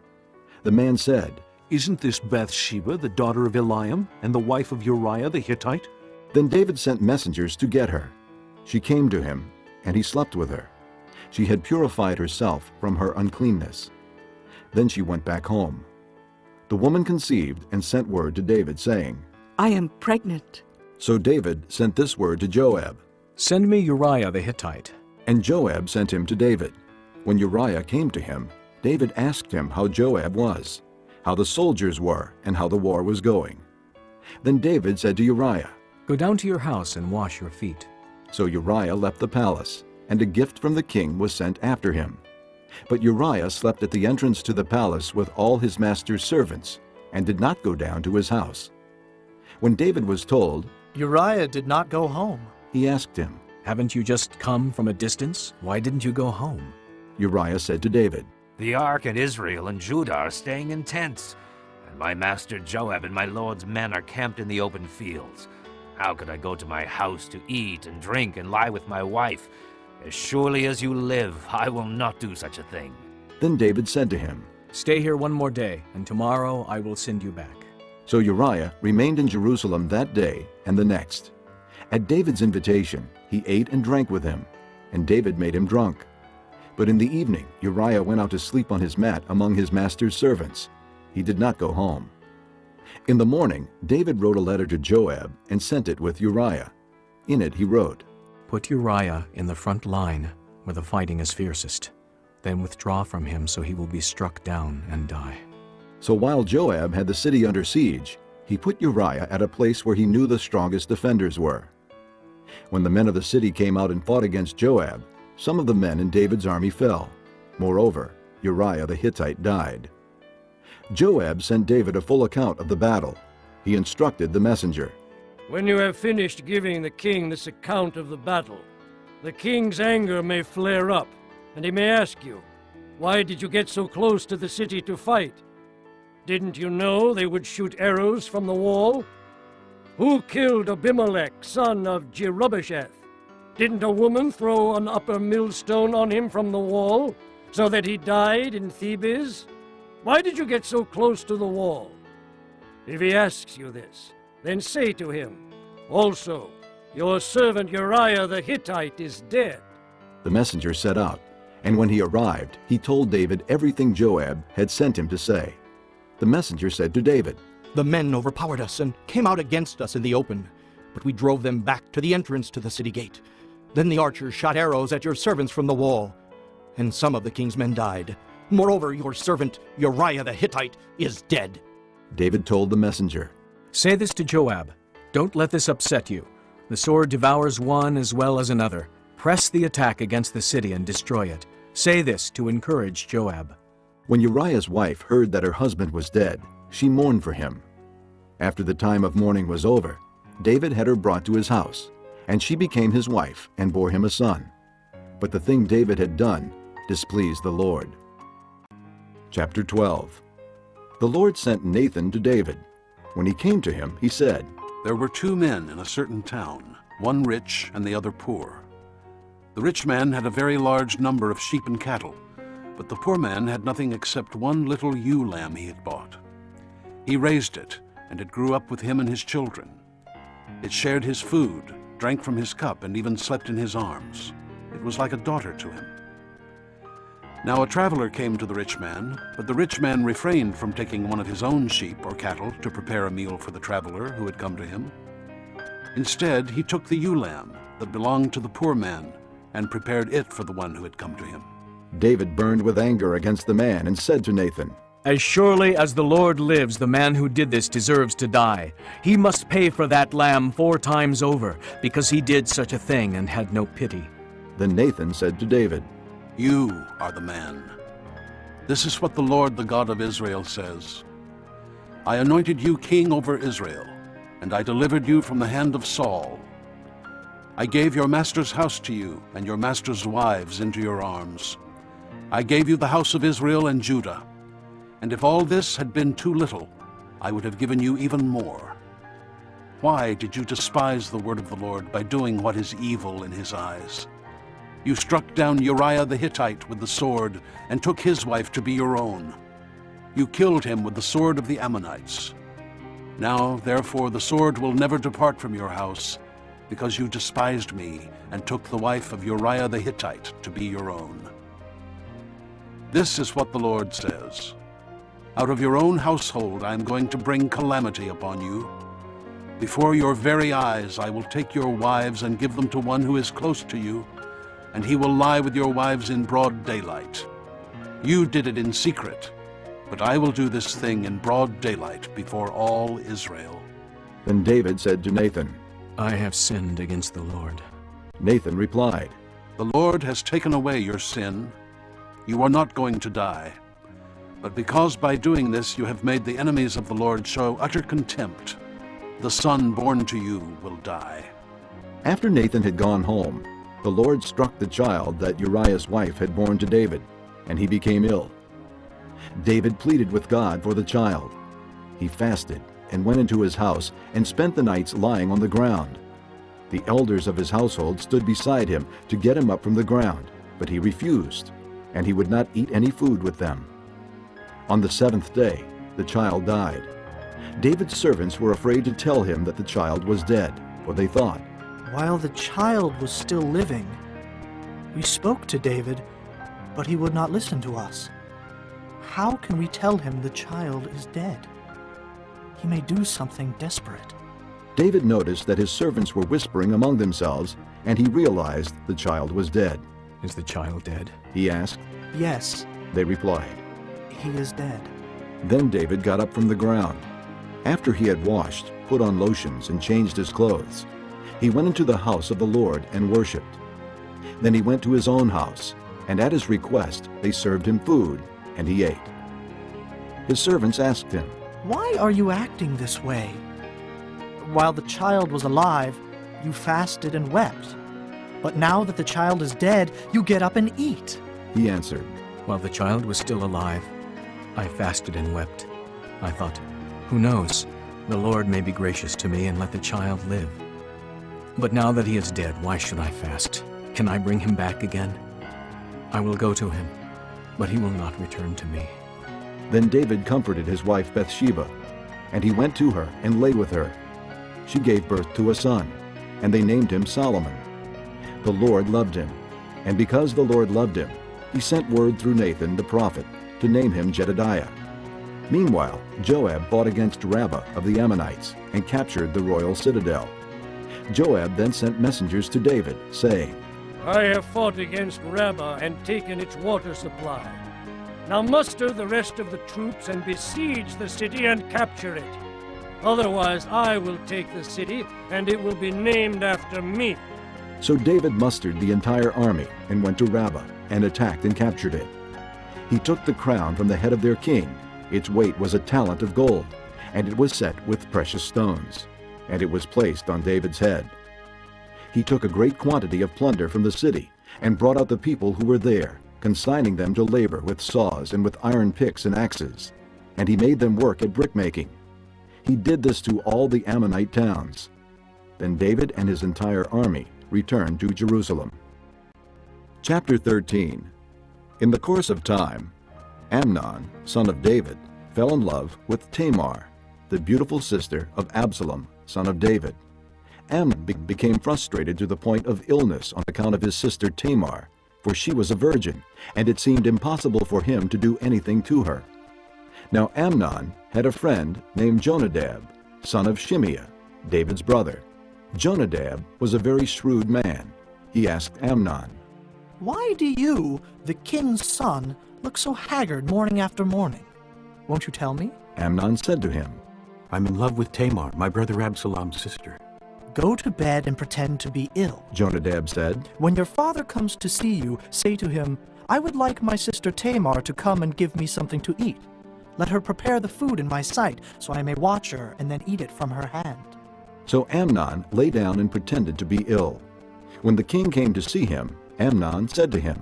The man said, "Isn't this Bathsheba, the daughter of Eliam, and the wife of Uriah the Hittite?" Then David sent messengers to get her. She came to him, and he slept with her. She had purified herself from her uncleanness. Then she went back home. The woman conceived and sent word to David, saying, "I am pregnant." So David sent this word to Joab, Send me Uriah the Hittite. and Joab sent him to David. When Uriah came to him, David asked him how Joab was, how the soldiers were, and how the war was going. Then David said to Uriah, Go down to your house and wash your feet. So Uriah left the palace, and a gift from the king was sent after him. But Uriah slept at the entrance to the palace with all his master's servants, and did not go down to his house. When David was told, Uriah did not go home. He asked him, Haven't you just come from a distance? Why didn't you go home? Uriah said to David, The ark and Israel and Judah are staying in tents, and my master Joab and my lord's men are camped in the open fields. How could I go to my house to eat and drink and lie with my wife? As surely as you live, I will not do such a thing. Then David said to him, Stay here one more day, and tomorrow I will send you back. So Uriah remained in Jerusalem that day and the next. At David's invitation, he ate and drank with him, and David made him drunk. But in the evening, Uriah went out to sleep on his mat among his master's servants. He did not go home. In the morning, David wrote a letter to Joab and sent it with Uriah. In it he wrote, Put Uriah in the front line where the fighting is fiercest. Then withdraw from him so he will be struck down and die. So while Joab had the city under siege, he put Uriah at a place where he knew the strongest defenders were. When the men of the city came out and fought against Joab, some of the men in David's army fell. Moreover, Uriah the Hittite died. Joab sent David a full account of the battle. He instructed the messenger, When you have finished giving the king this account of the battle, the king's anger may flare up, and he may ask you, "Why did you get so close to the city to fight? Didn't you know they would shoot arrows from the wall? Who killed Abimelech, son of Jerubbesheth? Didn't a woman throw an upper millstone on him from the wall, so that he died in Thebez? Why did you get so close to the wall?" If he asks you this, then say to him, "Also, your servant Uriah the Hittite is dead." The messenger set out, and when he arrived, he told David everything Joab had sent him to say. The messenger said to David, The men overpowered us and came out against us in the open, but we drove them back to the entrance to the city gate. Then the archers shot arrows at your servants from the wall, and some of the king's men died. Moreover, your servant Uriah the Hittite is dead. David told the messenger, Say this to Joab. Don't let this upset you. The sword devours one as well as another. Press the attack against the city and destroy it. Say this to encourage Joab. When Uriah's wife heard that her husband was dead, she mourned for him. After the time of mourning was over, David had her brought to his house, and she became his wife and bore him a son. But the thing David had done displeased the Lord. Chapter 12. The Lord sent Nathan to David. When he came to him, he said, There were 2 men in a certain town, one rich and the other poor. The rich man had a very large number of sheep and cattle, but the poor man had nothing except one little ewe lamb he had bought. He raised it, and it grew up with him and his children. It shared his food, drank from his cup, and even slept in his arms. It was like a daughter to him. Now a traveler came to the rich man, but the rich man refrained from taking one of his own sheep or cattle to prepare a meal for the traveler who had come to him. Instead, he took the ewe lamb that belonged to the poor man and prepared it for the one who had come to him. David burned with anger against the man and said to Nathan, As surely as the Lord lives, the man who did this deserves to die. He must pay for that lamb 4 times over, because he did such a thing and had no pity. Then Nathan said to David, You are the man. This is what the Lord, the God of Israel, says. I anointed you king over Israel, and I delivered you from the hand of Saul. I gave your master's house to you, and your master's wives into your arms. I gave you the house of Israel and Judah. And if all this had been too little, I would have given you even more. Why did you despise the word of the Lord by doing what is evil in his eyes? You struck down Uriah the Hittite with the sword and took his wife to be your own. You killed him with the sword of the Ammonites. Now, therefore, the sword will never depart from your house, because you despised me and took the wife of Uriah the Hittite to be your own. This is what the Lord says. Out of your own household I am going to bring calamity upon you. Before your very eyes I will take your wives and give them to one who is close to you, and he will lie with your wives in broad daylight. You did it in secret, but I will do this thing in broad daylight before all Israel. Then David said to Nathan, I have sinned against the Lord. Nathan replied, The Lord has taken away your sin. You are not going to die. But because by doing this you have made the enemies of the Lord show utter contempt, the son born to you will die. After Nathan had gone home, the Lord struck the child that Uriah's wife had borne to David, and he became ill. David pleaded with God for the child. He fasted and went into his house and spent the nights lying on the ground. The elders of his household stood beside him to get him up from the ground, but he refused, and he would not eat any food with them. On the 7th day, the child died. David's servants were afraid to tell him that the child was dead, for they thought, While the child was still living, we spoke to David, but he would not listen to us. How can we tell him the child is dead? He may do something desperate. David noticed that his servants were whispering among themselves, and he realized the child was dead. Is the child dead? He asked. Yes, They replied. he is dead. Then David got up from the ground. After he had washed, put on lotions, and changed his clothes, he went into the house of the Lord and worshipped. Then he went to his own house, and at his request they served him food, and he ate. His servants asked him, "Why are you acting this way? While the child was alive, you fasted and wept. But now that the child is dead, you get up and eat." He answered, While the child was still alive, I fasted and wept. I thought, who knows, the Lord may be gracious to me and let the child live. But now that he is dead, why should I fast? Can I bring him back again? I will go to him, but he will not return to me. Then David comforted his wife Bathsheba, and he went to her and lay with her. She gave birth to a son, and they named him Solomon. The Lord loved him, and because the Lord loved him, he sent word through Nathan the prophet to name him Jedediah. Meanwhile, Joab fought against Rabbah of the Ammonites and captured the royal citadel. Joab then sent messengers to David, saying, I have fought against Rabbah and taken its water supply. Now muster the rest of the troops and besiege the city and capture it. Otherwise I will take the city, and it will be named after me. So David mustered the entire army and went to Rabbah and attacked and captured it. He took the crown from the head of their king. Its weight was a talent of gold, and it was set with precious stones, and it was placed on David's head. He took a great quantity of plunder from the city and brought out the people who were there, consigning them to labor with saws and with iron picks and axes, and he made them work at brickmaking. He did this to all the Ammonite towns. Then David and his entire army returned to Jerusalem. Chapter 13. In the course of time, Amnon, son of David, fell in love with Tamar, the beautiful sister of Absalom, son of David. Amnon became frustrated to the point of illness on account of his sister Tamar, for she was a virgin, and it seemed impossible for him to do anything to her. Now Amnon had a friend named Jonadab, son of Shimeah, David's brother. Jonadab was a very shrewd man. He asked Amnon, "Why do you, the king's son, look so haggard morning after morning? Won't you tell me?" Amnon said to him, I'm in love with Tamar, my brother Absalom's sister. "Go to bed and pretend to be ill. Jonadab said. When your father comes to see you, say to him, 'I would like my sister Tamar to come and give me something to eat. Let her prepare the food in my sight, so I may watch her and then eat it from her hand.'" So Amnon lay down and pretended to be ill. When the king came to see him, Amnon said to him,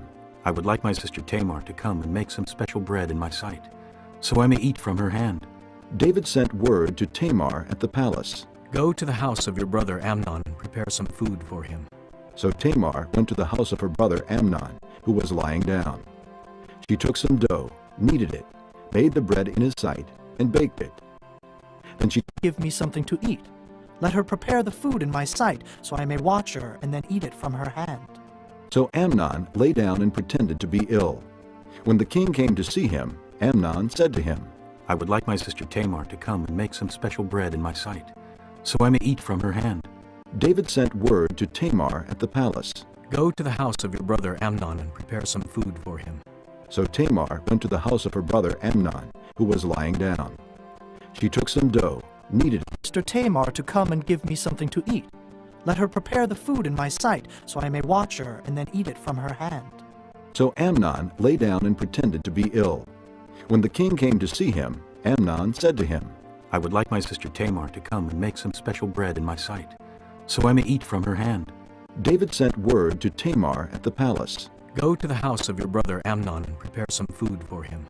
I would like my sister Tamar to come and make some special bread in my sight, so I may eat from her hand. David sent word to Tamar at the palace, Go to the house of your brother Amnon and prepare some food for him. So Tamar went to the house of her brother Amnon, who was lying down. She took some dough, kneaded it, made the bread in his sight, and baked it. Then she "Give me something to eat. Let her prepare the food in my sight, so I may watch her and then eat it from her hand." So Amnon lay down and pretended to be ill. When the king came to see him, Amnon said to him, I would like my sister Tamar to come and make some special bread in my sight, so I may eat from her hand. David sent word to Tamar at the palace, Go to the house of your brother Amnon and prepare some food for him. So Tamar went to the house of her brother Amnon, who was lying down. She took some dough, kneaded it. "Sister Tamar to come and give me something to eat. Let her prepare the food in my sight, so I may watch her and then eat it from her hand." So Amnon lay down and pretended to be ill. When the king came to see him, Amnon said to him, I would like my sister Tamar to come and make some special bread in my sight, so I may eat from her hand. David sent word to Tamar at the palace, Go to the house of your brother Amnon and prepare some food for him.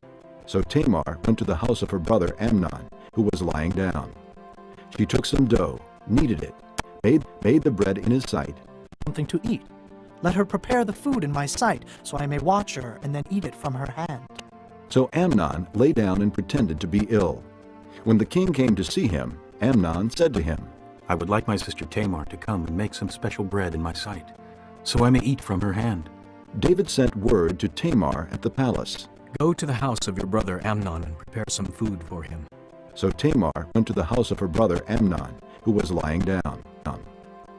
So Tamar went to the house of her brother Amnon, who was lying down. She took some dough, kneaded it, made the bread in his sight. "Something to eat. Let her prepare the food in my sight, so I may watch her and then eat it from her hand." So Amnon lay down and pretended to be ill. When the king came to see him, Amnon said to him, I would like my sister Tamar to come and make some special bread in my sight, so I may eat from her hand. David sent word to Tamar at the palace, Go to the house of your brother Amnon and prepare some food for him. So Tamar went to the house of her brother Amnon, who was lying down.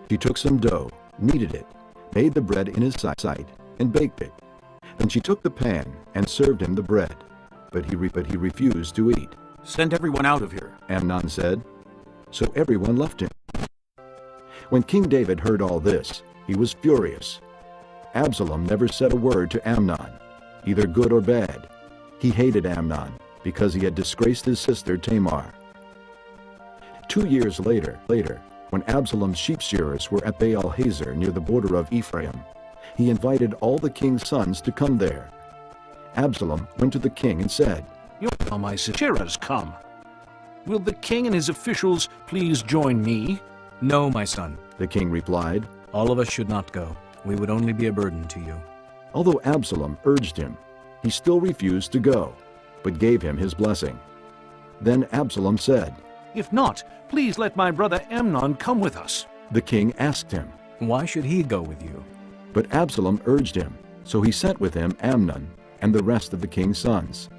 She took some dough, kneaded it, made the bread in his sight, and baked it. Then she took the pan and served him the bread, but he refused to eat. Send everyone out of here. Amnon said. So everyone left him. When King David heard all this, he was furious. Absalom never said a word to Amnon, either good or bad. He hated Amnon because he had disgraced his sister Tamar. 2 years later, when Absalom's sheep shearers were at Baal Hazor near the border of Ephraim, he invited all the king's sons to come there. Absalom went to the king and said, My shearers come. Will the king and his officials please join me? No, my son, the king replied. All of us should not go. We would only be a burden to you. Although Absalom urged him, he still refused to go, but gave him his blessing. Then Absalom said, If not, please let my brother Amnon come with us. The king asked him, Why should he go with you? But Absalom urged him, so he sent with him Amnon and the rest of the king's sons.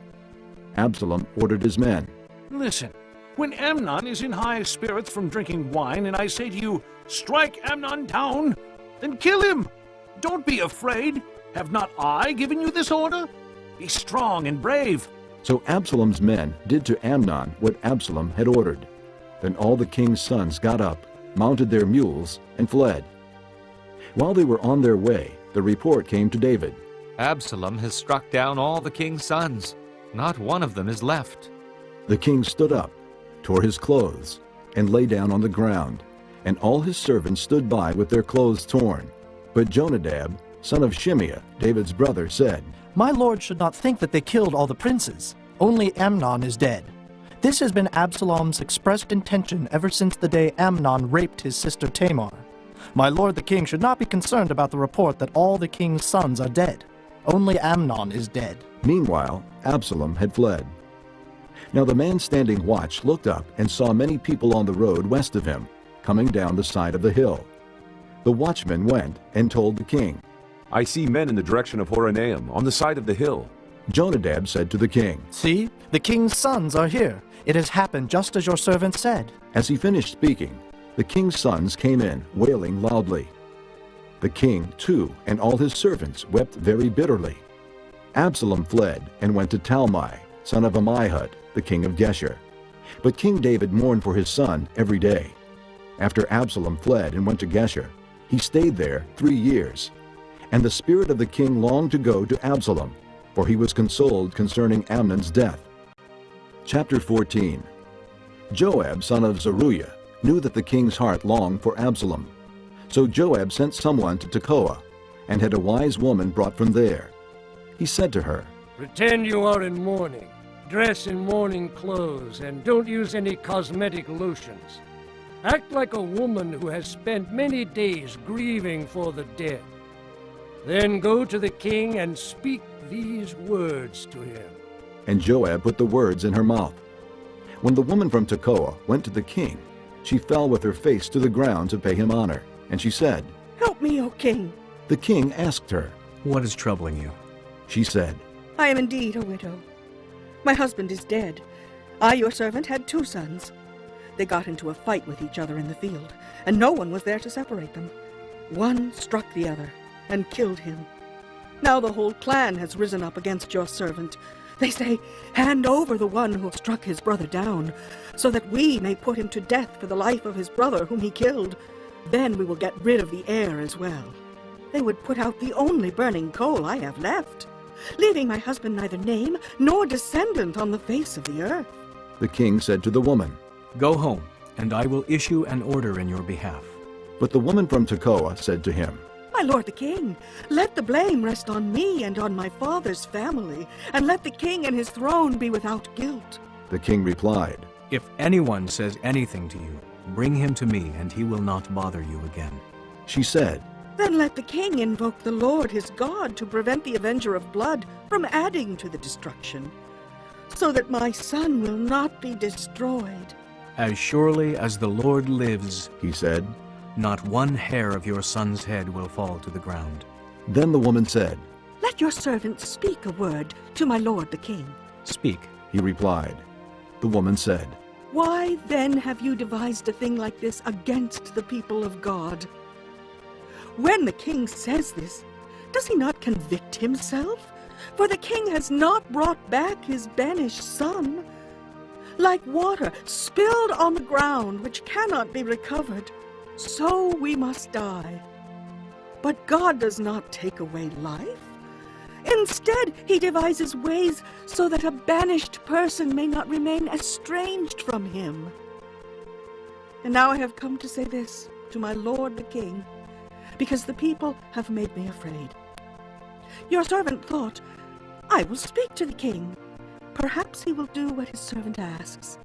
Absalom ordered his men, Listen, when Amnon is in high spirits from drinking wine, and I say to you, Strike Amnon down, then kill him. Don't be afraid. Have not I given you this order? Be strong and brave. So Absalom's men did to Amnon what Absalom had ordered. Then all the king's sons got up, mounted their mules, and fled. While they were on their way, the report came to David. Absalom has struck down all the king's sons. Not one of them is left. The king stood up, tore his clothes, and lay down on the ground, and all his servants stood by with their clothes torn. But Jonadab, son of Shimeah, David's brother, said, My lord should not think that they killed all the princes. Only Amnon is dead. This has been Absalom's expressed intention ever since the day Amnon raped his sister Tamar. My lord the king should not be concerned about the report that all the king's sons are dead. Only Amnon is dead. Meanwhile, Absalom had fled. Now the man standing watch looked up and saw many people on the road west of him, coming down the side of the hill. The watchman went and told the king, I see men in the direction of Horonaim, on the side of the hill. Jonadab said to the king, See, the king's sons are here. It has happened just as your servant said. As he finished speaking, the king's sons came in, wailing loudly. The king, too, and all his servants wept very bitterly. Absalom fled and went to Talmai, son of Ammihud, the king of Geshur. But King David mourned for his son every day. After Absalom fled and went to Geshur, he stayed there 3 years. And the spirit of the king longed to go to Absalom, for he was consoled concerning Amnon's death. Chapter 14. Joab, son of Zeruiah, knew that the king's heart longed for Absalom. So Joab sent someone to Tekoa, and had a wise woman brought from there. He said to her, Pretend you are in mourning. Dress in mourning clothes, and don't use any cosmetic lotions. Act like a woman who has spent many days grieving for the dead. Then go to the king and speak these words to him. And Joab put the words in her mouth. When the woman from Tekoa went to the king, she fell with her face to the ground to pay him honor. And she said, Help me, O king. The king asked her, What is troubling you? She said, I am indeed a widow. My husband is dead. I, your servant, had 2 sons. They got into a fight with each other in the field, and no one was there to separate them. One struck the other and killed him. Now the whole clan has risen up against your servant. They say, Hand over the one who struck his brother down, so that we may put him to death for the life of his brother whom he killed. Then we will get rid of the heir as well. They would put out the only burning coal I have left, leaving my husband neither name nor descendant on the face of the earth. The king said to the woman, Go home, and I will issue an order in your behalf. But the woman from Tekoa said to him, My lord the king, let the blame rest on me and on my father's family, and let the king and his throne be without guilt. The king replied, If anyone says anything to you, bring him to me, and he will not bother you again. She said, Then let the king invoke the Lord his God to prevent the avenger of blood from adding to the destruction, so that my son will not be destroyed. As surely as the Lord lives, he said, not one hair of your son's head will fall to the ground. Then the woman said, Let your servant speak a word to my lord the king. Speak, he replied. The woman said, Why then have you devised a thing like this against the people of God? When the king says this, does he not convict himself? For the king has not brought back his banished son. Like water spilled on the ground, which cannot be recovered, so we must die. But God does not take away life. Instead, he devises ways so that a banished person may not remain estranged from him. And now I have come to say this to my lord the king, because the people have made me afraid. Your servant thought, I will speak to the king. Perhaps he will do what his servant asks.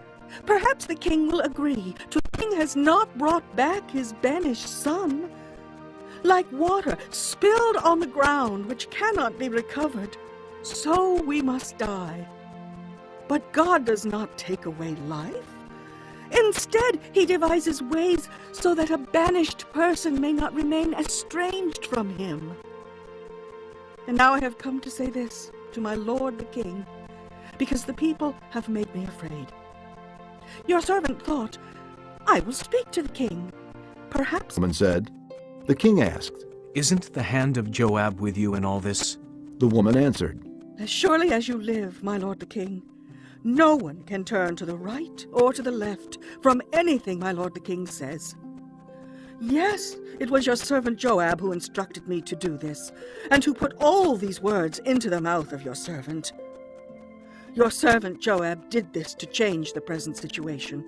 Perhaps the king will agree. The king has not brought back his banished son. Like water spilled on the ground, which cannot be recovered, so we must die. But God does not take away life. Instead, he devises ways so that a banished person may not remain estranged from him. And now I have come to say this to my lord the king, because the people have made me afraid. Your servant thought, I will speak to the king. Perhaps... The woman said. The king asked, Isn't the hand of Joab with you in all this? The woman answered, As surely as you live, my lord the king, no one can turn to the right or to the left from anything my lord the king says. Yes, it was your servant Joab who instructed me to do this, and who put all these words into the mouth of your servant. Your servant Joab did this to change the present situation.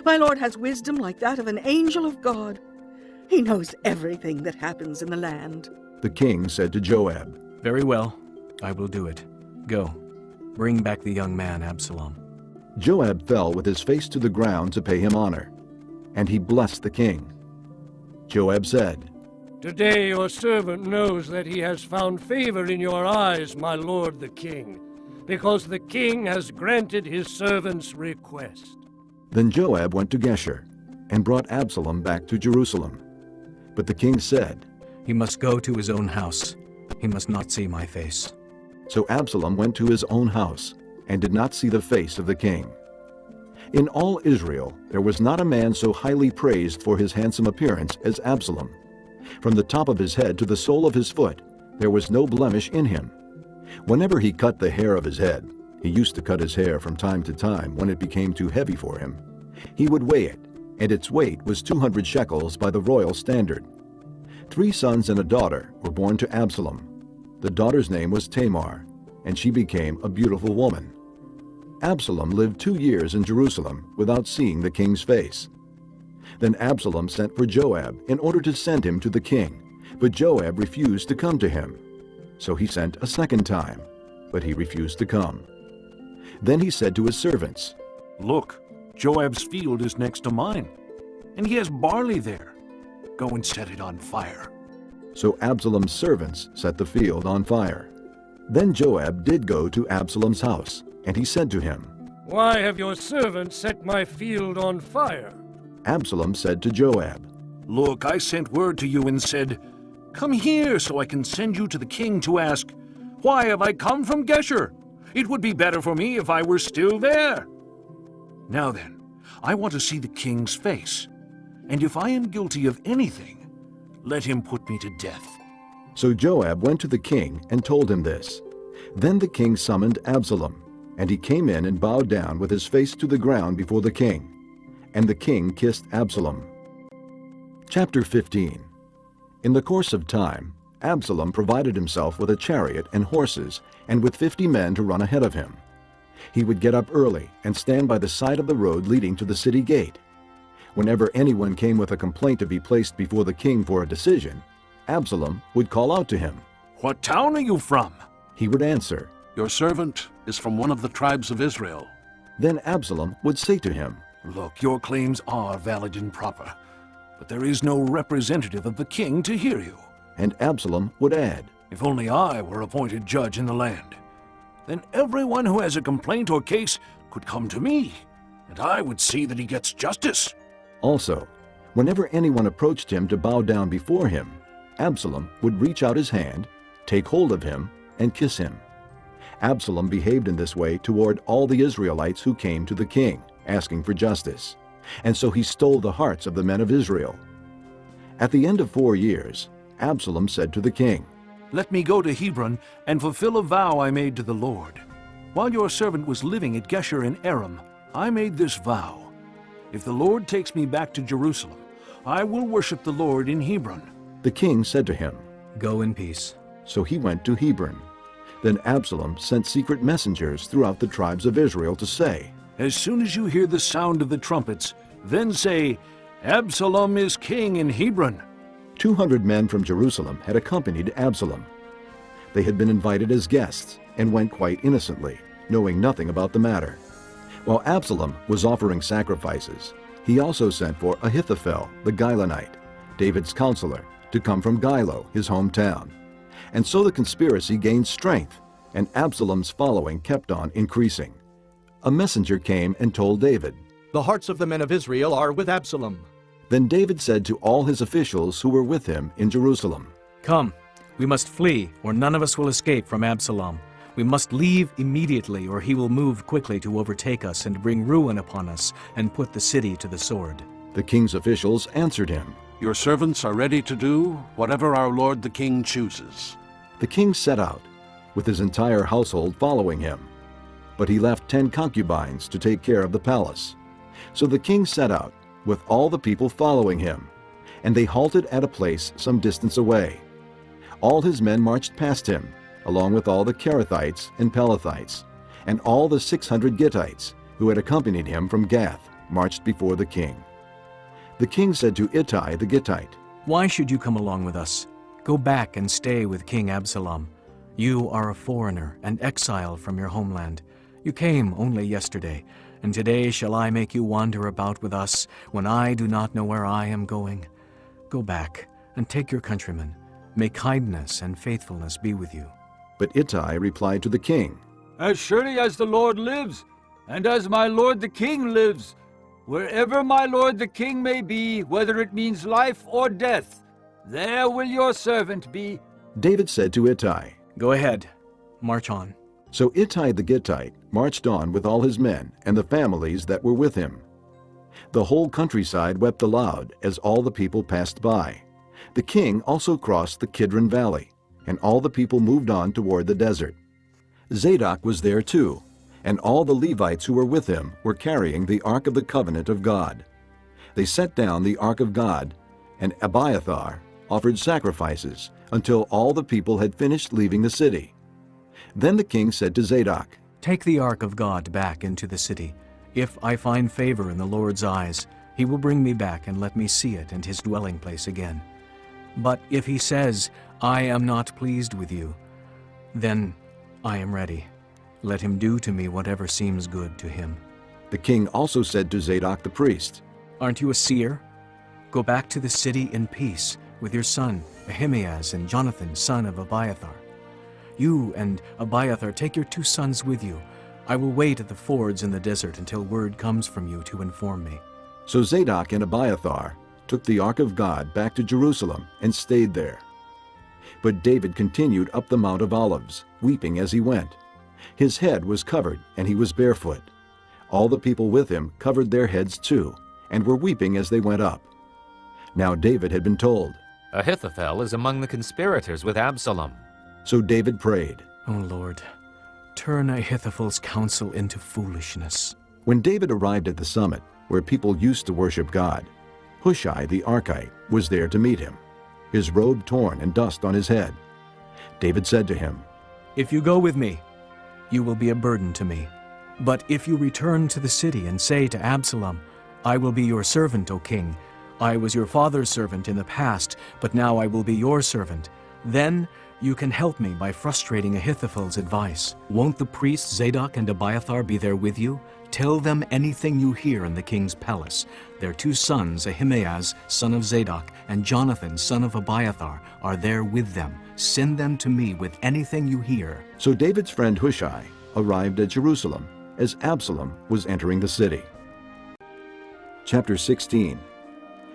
My lord has wisdom like that of an angel of God. He knows everything that happens in the land. The king said to Joab, Very well, I will do it. Go, bring back the young man Absalom. Joab fell with his face to the ground to pay him honor, and he blessed the king. Joab said, Today your servant knows that he has found favor in your eyes, my lord the king, because the king has granted his servant's request. Then Joab went to Geshur and brought Absalom back to Jerusalem. But the king said, He must go to his own house. He must not see my face. So Absalom went to his own house and did not see the face of the king. In all Israel there was not a man so highly praised for his handsome appearance as Absalom. From the top of his head to the sole of his foot there was no blemish in him. Whenever he cut the hair of his head, he used to cut his hair from time to time when it became too heavy for him. He would weigh it, and its weight was 200 shekels by the royal standard. 3 sons and a daughter were born to Absalom. The daughter's name was Tamar, and she became a beautiful woman. Absalom lived 2 years in Jerusalem without seeing the king's face. Then Absalom sent for Joab in order to send him to the king, but Joab refused to come to him. So he sent a second time, but he refused to come. Then he said to his servants, Look, Joab's field is next to mine, and he has barley there. Go and set it on fire. So Absalom's servants set the field on fire. Then Joab did go to Absalom's house, and he said to him, Why have your servants set my field on fire? Absalom said to Joab, Look, I sent word to you and said, Come here so I can send you to the king to ask, Why have I come from Geshur? It would be better for me if I were still there. Now then, I want to see the king's face, and if I am guilty of anything, let him put me to death. So Joab went to the king and told him this. Then the king summoned Absalom, and he came in and bowed down with his face to the ground before the king. And the king kissed Absalom. Chapter 15. In the course of time, Absalom provided himself with a chariot and horses, and with 50 men to run ahead of him. He would get up early and stand by the side of the road leading to the city gate. Whenever anyone came with a complaint to be placed before the king for a decision, Absalom would call out to him. What town are you from? He would answer, Your servant is from one of the tribes of Israel. Then Absalom would say to him, Look, your claims are valid and proper, but there is no representative of the king to hear you. And Absalom would add, If only I were appointed judge in the land, then everyone who has a complaint or case could come to me, and I would see that he gets justice. Also, whenever anyone approached him to bow down before him, Absalom would reach out his hand, take hold of him, and kiss him. Absalom behaved in this way toward all the Israelites who came to the king, asking for justice, and so he stole the hearts of the men of Israel. At the end of 4 years, Absalom said to the king, Let me go to Hebron and fulfill a vow I made to the Lord. While your servant was living at Geshur in Aram, I made this vow. If the Lord takes me back to Jerusalem, I will worship the Lord in Hebron. The king said to him, Go in peace. So he went to Hebron. Then Absalom sent secret messengers throughout the tribes of Israel to say, As soon as you hear the sound of the trumpets, then say, Absalom is king in Hebron. 200 men from Jerusalem had accompanied Absalom. They had been invited as guests and went quite innocently, knowing nothing about the matter. While Absalom was offering sacrifices, he also sent for Ahithophel the Gilonite, David's counselor, to come from Gilo, his hometown. And so the conspiracy gained strength, and Absalom's following kept on increasing. A messenger came and told David, The hearts of the men of Israel are with Absalom. Then David said to all his officials who were with him in Jerusalem, Come, we must flee, or none of us will escape from Absalom. We must leave immediately, or he will move quickly to overtake us and bring ruin upon us and put the city to the sword. The king's officials answered him, Your servants are ready to do whatever our lord the king chooses. The king set out, with his entire household following him. But he left 10 concubines to take care of the palace. So the king set out, with all the people following him, and they halted at a place some distance away. All his men marched past him, along with all the Kerethites and Pelethites, and all the 600 Gittites who had accompanied him from Gath marched before the king. The king said to Ittai the Gittite, Why should you come along with us? Go back and stay with King Absalom. You are a foreigner and exile from your homeland. You came only yesterday, and today shall I make you wander about with us when I do not know where I am going? Go back and take your countrymen. May kindness and faithfulness be with you. But Ittai replied to the king, As surely as the Lord lives, and as my lord the king lives, wherever my lord the king may be, whether it means life or death, there will your servant be. David said to Ittai, Go ahead, march on. So Ittai the Gittite marched on with all his men and the families that were with him. The whole countryside wept aloud as all the people passed by. The king also crossed the Kidron Valley, and all the people moved on toward the desert. Zadok was there too, and all the Levites who were with him were carrying the Ark of the Covenant of God. They set down the Ark of God, and Abiathar offered sacrifices until all the people had finished leaving the city. Then the king said to Zadok, Take the Ark of God back into the city. If I find favor in the Lord's eyes, he will bring me back and let me see it and his dwelling place again. But if he says, I am not pleased with you, then I am ready. Let him do to me whatever seems good to him. The king also said to Zadok the priest, Aren't you a seer? Go back to the city in peace with your son Ahimaaz and Jonathan, son of Abiathar. You and Abiathar take your 2 sons with you. I will wait at the fords in the desert until word comes from you to inform me. So Zadok and Abiathar took the Ark of God back to Jerusalem and stayed there. But David continued up the Mount of Olives, weeping as he went. His head was covered, and he was barefoot. All the people with him covered their heads too, and were weeping as they went up. Now David had been told, Ahithophel is among the conspirators with Absalom. So David prayed, O Lord, turn Ahithophel's counsel into foolishness. When David arrived at the summit, where people used to worship God, Hushai the Archite was there to meet him, his robe torn and dust on his head. David said to him, If you go with me, you will be a burden to me. But if you return to the city and say to Absalom, I will be your servant, O king. I was your father's servant in the past, but now I will be your servant. Then you can help me by frustrating Ahithophel's advice. Won't the priests Zadok and Abiathar be there with you? Tell them anything you hear in the king's palace. Their 2 sons, Ahimaaz, son of Zadok, and Jonathan, son of Abiathar, are there with them. Send them to me with anything you hear. So David's friend Hushai arrived at Jerusalem as Absalom was entering the city. Chapter 16.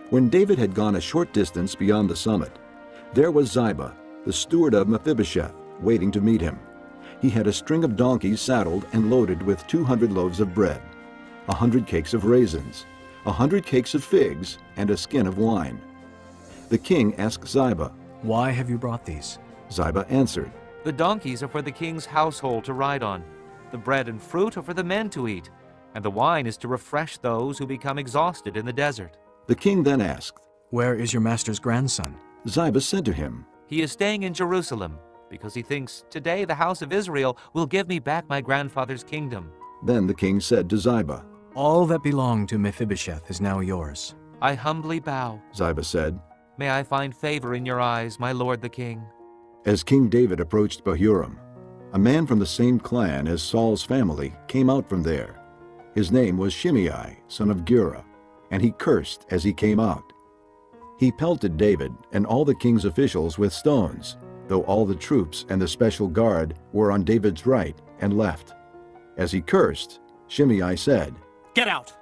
When David had gone a short distance beyond the summit, there was Ziba, the steward of Mephibosheth, waiting to meet him. He had a string of donkeys saddled and loaded with 200 loaves of bread, 100 cakes of raisins, 100 cakes of figs, and a skin of wine. The king asked Ziba, Why have you brought these? Ziba answered, The donkeys are for the king's household to ride on. The bread and fruit are for the men to eat. and the wine is to refresh those who become exhausted in the desert. The king then asked, Where is your master's grandson? Ziba said to him, He is staying in Jerusalem, because he thinks, Today the house of Israel will give me back my grandfather's kingdom. Then the king said to Ziba, All that belonged to Mephibosheth is now yours. I humbly bow. Ziba said, May I find favor in your eyes, my lord the king. As King David approached Bahurim, a man from the same clan as Saul's family came out from there. His name was Shimei, son of Gera, and he cursed as he came out. He pelted David and all the king's officials with stones, though all the troops and the special guard were on David's right and left. As he cursed, Shimei said, Get out!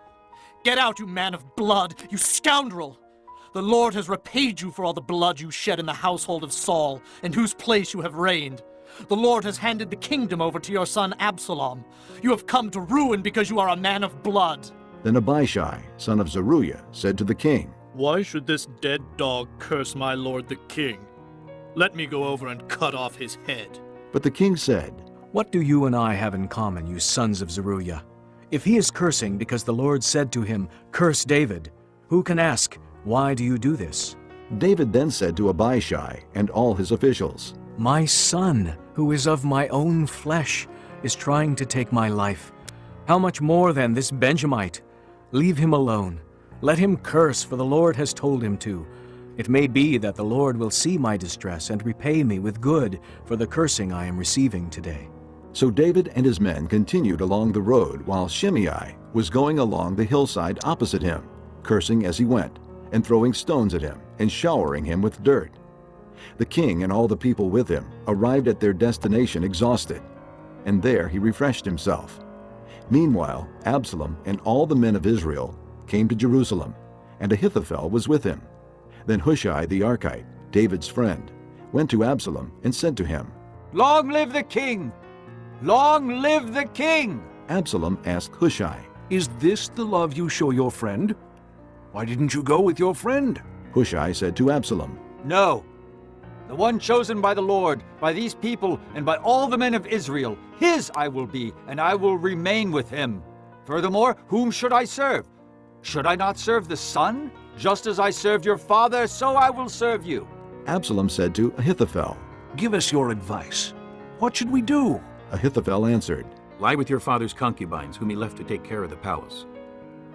Get out, you man of blood, you scoundrel! The Lord has repaid you for all the blood you shed in the household of Saul, in whose place you have reigned. The Lord has handed the kingdom over to your son Absalom. You have come to ruin because you are a man of blood. Then Abishai, son of Zeruiah, said to the king, Why should this dead dog curse my lord the king? Let me go over and cut off his head. But the king said, What do you and I have in common, you sons of Zeruiah? If he is cursing because the Lord said to him, Curse David, who can ask, Why do you do this? David then said to Abishai and all his officials, My son, who is of my own flesh, is trying to take my life. How much more then this Benjamite? Leave him alone. Let him curse, for the Lord has told him to. It may be that the Lord will see my distress and repay me with good for the cursing I am receiving today. So David and his men continued along the road while Shimei was going along the hillside opposite him, cursing as he went, and throwing stones at him and showering him with dirt. The king and all the people with him arrived at their destination exhausted, and there he refreshed himself. Meanwhile, Absalom and all the men of Israel came to Jerusalem, and Ahithophel was with him. Then Hushai the Archite, David's friend, went to Absalom and said to him, Long live the king! Long live the king! Absalom asked Hushai, Is this the love you show your friend? Why didn't you go with your friend? Hushai said to Absalom, No. The one chosen by the Lord, by these people, and by all the men of Israel, his I will be, and I will remain with him. Furthermore, whom should I serve? Should I not serve the son? Just as I served your father, so I will serve you. Absalom said to Ahithophel, Give us your advice. What should we do? Ahithophel answered, Lie with your father's concubines, whom he left to take care of the palace.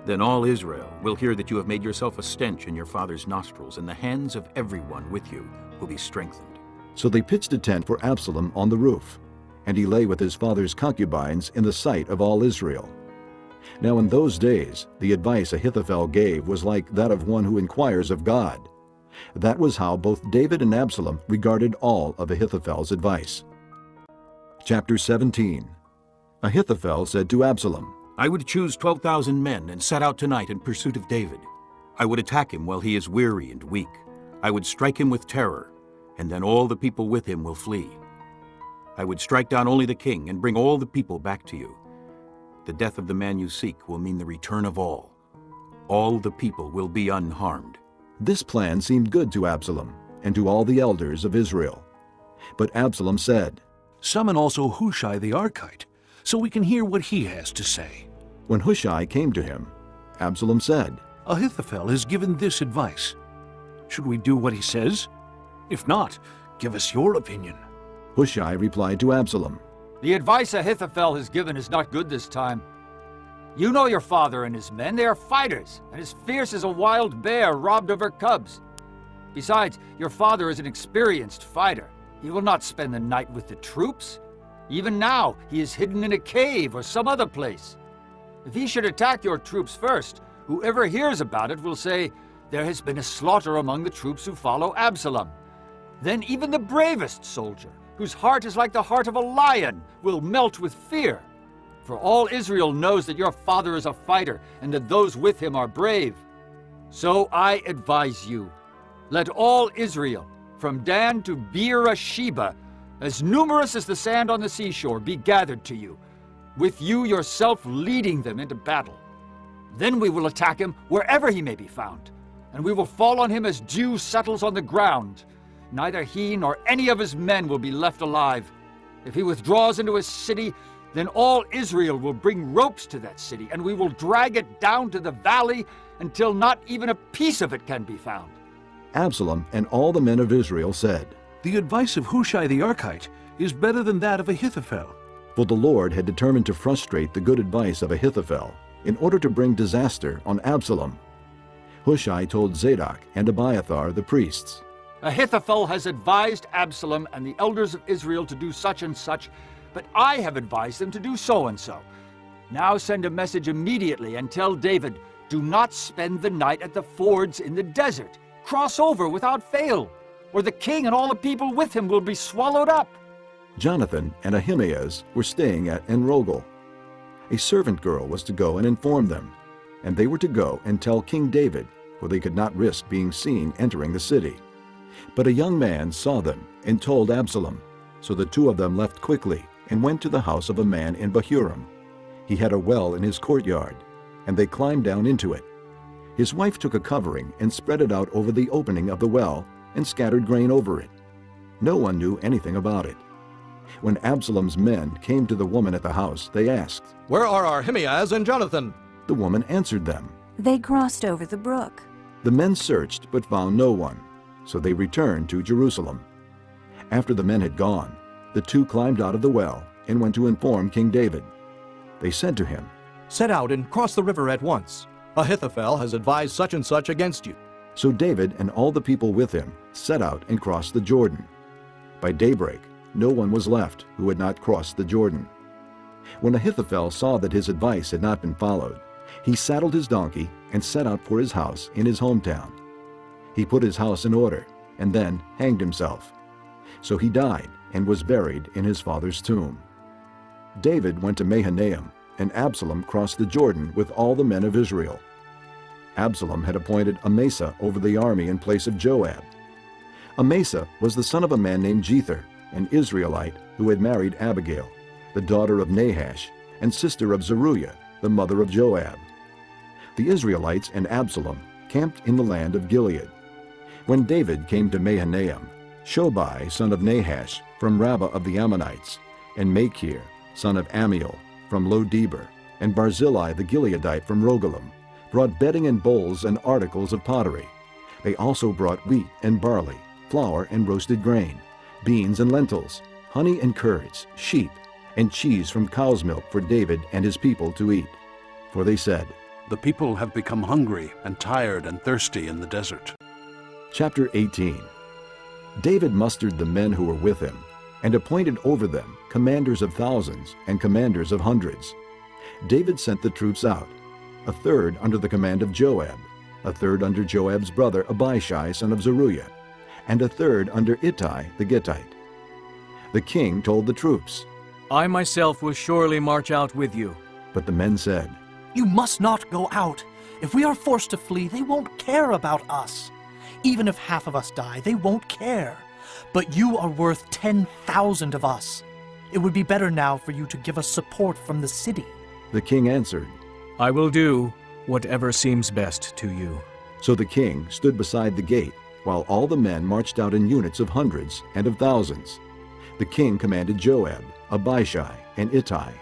Then all Israel will hear that you have made yourself a stench in your father's nostrils, and the hands of everyone with you will be strengthened. So they pitched a tent for Absalom on the roof, and he lay with his father's concubines in the sight of all Israel. Now in those days, the advice Ahithophel gave was like that of one who inquires of God. That was how both David and Absalom regarded all of Ahithophel's advice. Chapter 17. Ahithophel said to Absalom, I would choose 12,000 men and set out tonight in pursuit of David. I would attack him while he is weary and weak. I would strike him with terror, and then all the people with him will flee. I would strike down only the king and bring all the people back to you. The death of the man you seek will mean the return of all. All the people will be unharmed. This plan seemed good to Absalom and to all the elders of Israel. But Absalom said, Summon also Hushai the Archite, so we can hear what he has to say. When Hushai came to him, Absalom said, Ahithophel has given this advice. Should we do what he says? If not, give us your opinion. Hushai replied to Absalom, The advice Ahithophel has given is not good this time. You know your father and his men. They are fighters, and as fierce as a wild bear robbed of her cubs. Besides, your father is an experienced fighter. He will not spend the night with the troops. Even now, he is hidden in a cave or some other place. If he should attack your troops first, whoever hears about it will say, There has been a slaughter among the troops who follow Absalom. Then even the bravest soldier, whose heart is like the heart of a lion, will melt with fear. For all Israel knows that your father is a fighter, and that those with him are brave. So I advise you, let all Israel, from Dan to Beersheba, as numerous as the sand on the seashore, be gathered to you, with you yourself leading them into battle. Then we will attack him wherever he may be found, and we will fall on him as dew settles on the ground. Neither he nor any of his men will be left alive. If he withdraws into his city, Then all Israel will bring ropes to that city, and we will drag it down to the valley until not even a piece of it can be found. Absalom and all the men of Israel said, The advice of Hushai the Archite is better than that of Ahithophel. For the Lord had determined to frustrate the good advice of Ahithophel in order to bring disaster on Absalom. Hushai told Zadok and Abiathar the priests, Ahithophel has advised Absalom and the elders of Israel to do such and such, but I have advised them to do so and so. Now send a message immediately and tell David, do not spend the night at the fords in the desert. Cross over without fail, or the king and all the people with him will be swallowed up. Jonathan and Ahimaaz were staying at Enrogel. A servant girl was to go and inform them, and they were to go and tell King David, for they could not risk being seen entering the city. But a young man saw them and told Absalom. So the two of them left quickly and went to the house of a man in Bahurim. He had a well in his courtyard, and they climbed down into it. His wife took a covering and spread it out over the opening of the well and scattered grain over it. No one knew anything about it. When Absalom's men came to the woman at the house, they asked, Where are Ahimaaz and Jonathan? The woman answered them, They crossed over the brook. The men searched but found no one, so they returned to Jerusalem. After the men had gone, the two climbed out of the well and went to inform King David. They said to him, Set out and cross the river at once. Ahithophel has advised such and such against you. So David and all the people with him set out and crossed the Jordan. By daybreak, no one was left who had not crossed the Jordan. When Ahithophel saw that his advice had not been followed, he saddled his donkey and set out for his house in his hometown. He put his house in order and then hanged himself. So he died and was buried in his father's tomb. David went to Mahanaim, and Absalom crossed the Jordan with all the men of Israel. Absalom had appointed Amasa over the army in place of Joab. Amasa was the son of a man named Jether, an Israelite who had married Abigail, the daughter of Nahash, and sister of Zeruiah, the mother of Joab. The Israelites and Absalom camped in the land of Gilead. When David came to Mahanaim, Shobai, son of Nahash, from Rabbah of the Ammonites, and Machir, son of Ammiel, from Lo-debar, and Barzillai the Gileadite from Rogelim, brought bedding and bowls and articles of pottery. They also brought wheat and barley, flour and roasted grain, beans and lentils, honey and curds, sheep, and cheese from cow's milk for David and his people to eat. For they said, The people have become hungry and tired and thirsty in the desert. Chapter 18. David mustered the men who were with him, and appointed over them commanders of thousands and commanders of hundreds. David sent the troops out, a third under the command of Joab, a third under Joab's brother Abishai son of Zeruiah, and a third under Ittai the Gittite. The king told the troops, I myself will surely march out with you. But the men said, You must not go out. If we are forced to flee, they won't care about us. Even if half of us die, they won't care. But you are worth 10,000 of us. It would be better now for you to give us support from the city. The king answered, I will do whatever seems best to you. So the king stood beside the gate, while all the men marched out in units of hundreds and of thousands. The king commanded Joab, Abishai, and Ittai,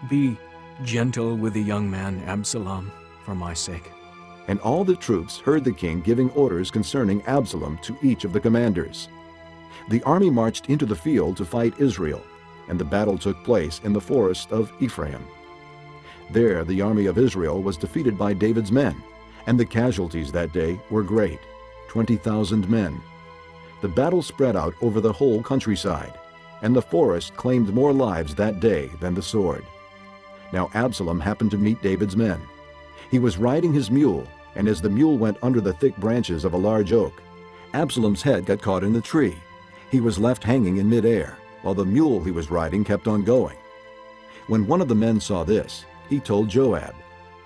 Be gentle with the young man Absalom, for my sake. And all the troops heard the king giving orders concerning Absalom to each of the commanders. The army marched into the field to fight Israel, and the battle took place in the forest of Ephraim. There the army of Israel was defeated by David's men, and the casualties that day were great, 20,000 men. The battle spread out over the whole countryside, and the forest claimed more lives that day than the sword. Now Absalom happened to meet David's men. He was riding his mule, and as the mule went under the thick branches of a large oak, Absalom's head got caught in the tree. He was left hanging in midair, while the mule he was riding kept on going. When one of the men saw this, he told Joab.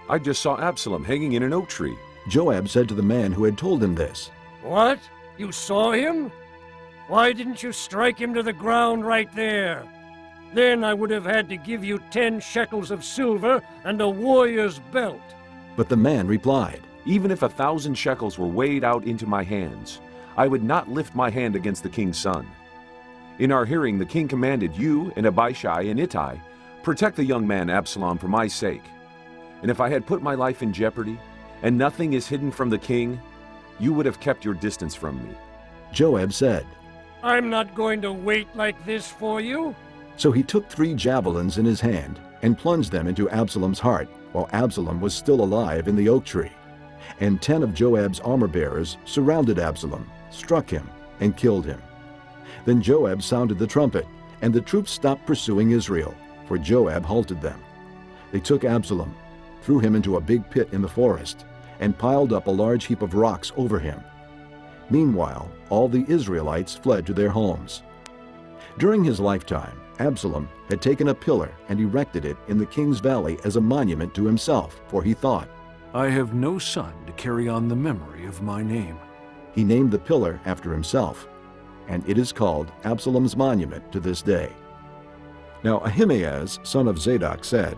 I just saw Absalom hanging in an oak tree. Joab said to the man who had told him this, What? You saw him? Why didn't you strike him to the ground right there? Then I would have had to give you 10 shekels of silver and a warrior's belt. But the man replied, Even if 1,000 shekels were weighed out into my hands, I would not lift my hand against the king's son. In our hearing the king commanded you and Abishai and Ittai, Protect the young man Absalom for my sake. And if I had put my life in jeopardy, and nothing is hidden from the king, you would have kept your distance from me." Joab said. I'm not going to wait like this for you. So he took 3 javelins in his hand and plunged them into Absalom's heart while Absalom was still alive in the oak tree. And 10 of Joab's armor-bearers surrounded Absalom, struck him, and killed him. Then Joab sounded the trumpet, and the troops stopped pursuing Israel, for Joab halted them. They took Absalom, threw him into a big pit in the forest, and piled up a large heap of rocks over him. Meanwhile, all the Israelites fled to their homes. During his lifetime, Absalom had taken a pillar and erected it in the king's valley as a monument to himself, for he thought, "I have no son to carry on the memory of my name." He named the pillar after himself, and it is called Absalom's monument to this day. Now Ahimaaz, son of Zadok, said,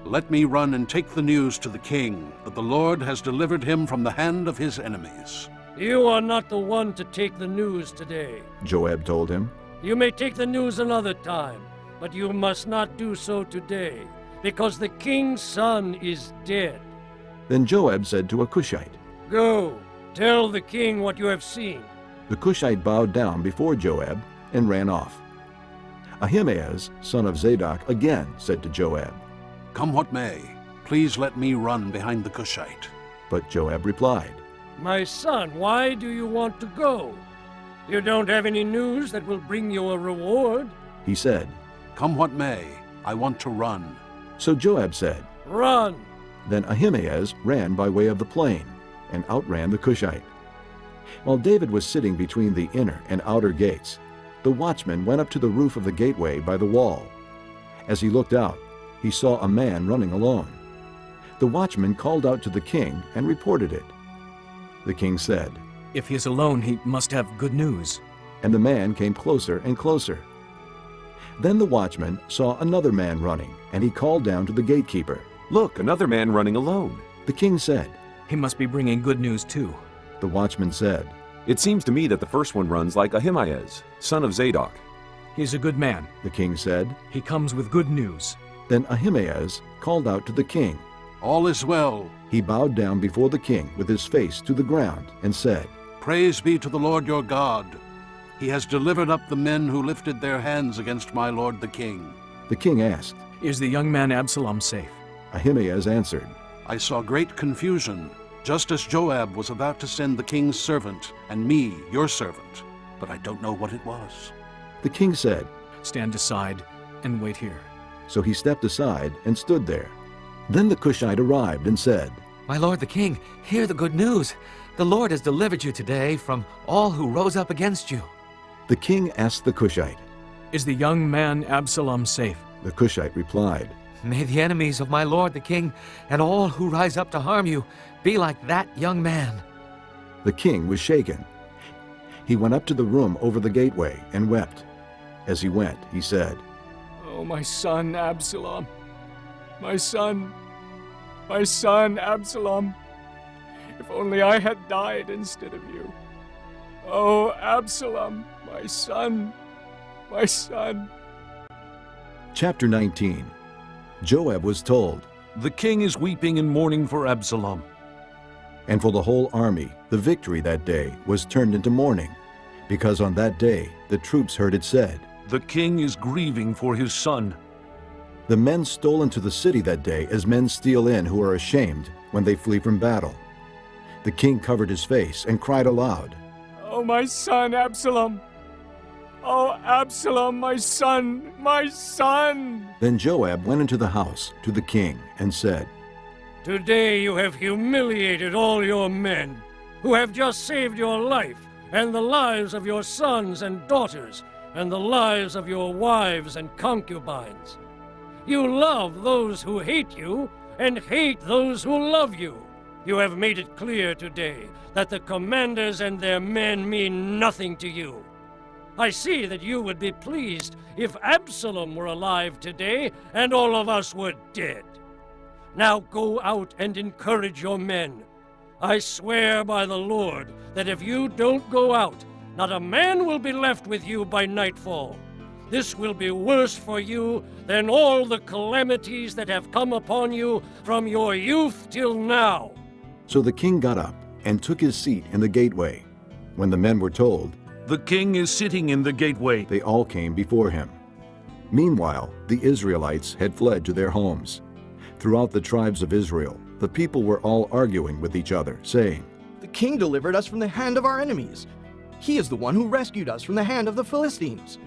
"Let me run and take the news to the king, that the Lord has delivered him from the hand of his enemies." You are not the one to take the news today. Joab told him. You may take the news another time, but you must not do so today, because the king's son is dead. Then Joab said to a Cushite, Go, tell the king what you have seen. The Cushite bowed down before Joab and ran off. Ahimaaz, son of Zadok, again said to Joab, "Come what may, please let me run behind the Cushite." But Joab replied, My son, why do you want to go? You don't have any news that will bring you a reward. He said, "Come what may, I want to run." So Joab said, Run. Then Ahimaaz ran by way of the plain and outran the Cushite. While David was sitting between the inner and outer gates, the watchman went up to the roof of the gateway by the wall. As he looked out, he saw a man running alone. The watchman called out to the king and reported it. The king said, If he is alone, he must have good news. And the man came closer and closer. Then the watchman saw another man running, and he called down to the gatekeeper. "Look, another man running alone." The king said, He must be bringing good news too. The watchman said, "It seems to me that the first one runs like Ahimaaz, son of Zadok." He's a good man. The king said. He comes with good news. Then Ahimaaz called out to the king. "All is well." He bowed down before the king with his face to the ground and said, "Praise be to the Lord your God. He has delivered up the men who lifted their hands against my lord the king." The king asked, Is the young man Absalom safe? Ahimaaz answered, "I saw great confusion, just as Joab was about to send the king's servant and me, your servant, but I don't know what it was." The king said, Stand aside and wait here. So he stepped aside and stood there. Then the Cushite arrived and said, My lord the king, hear the good news. The Lord has delivered you today from all who rose up against you. The king asked the Cushite. Is the young man Absalom safe? The Cushite replied, May the enemies of my lord the king and all who rise up to harm you be like that young man. The king was shaken. He went up to the room over the gateway and wept. As he went, he said, Oh, my son Absalom. My son Absalom. If only I had died instead of you. Oh, Absalom, my son. Chapter 19. Joab was told, The king is weeping and mourning for Absalom. And for the whole army, the victory that day was turned into mourning, because on that day the troops heard it said, The king is grieving for his son. The men stole into the city that day as men steal in who are ashamed when they flee from battle. The king covered his face and cried aloud, Oh, my son Absalom. Oh, Absalom, my son. Then Joab went into the house to the king and said, Today you have humiliated all your men, who have just saved your life, and the lives of your sons and daughters, and the lives of your wives and concubines. You love those who hate you, and hate those who love you. You have made it clear today that the commanders and their men mean nothing to you. I see that you would be pleased if Absalom were alive today and all of us were dead. Now go out and encourage your men. I swear by the Lord that if you don't go out, not a man will be left with you by nightfall. This will be worse for you than all the calamities that have come upon you from your youth till now. So the king got up and took his seat in the gateway. When the men were told, "The king is sitting in the gateway," they all came before him. Meanwhile, the Israelites had fled to their homes. Throughout the tribes of Israel, the people were all arguing with each other, saying, "The king delivered us from the hand of our enemies. He is the one who rescued us from the hand of the Philistines.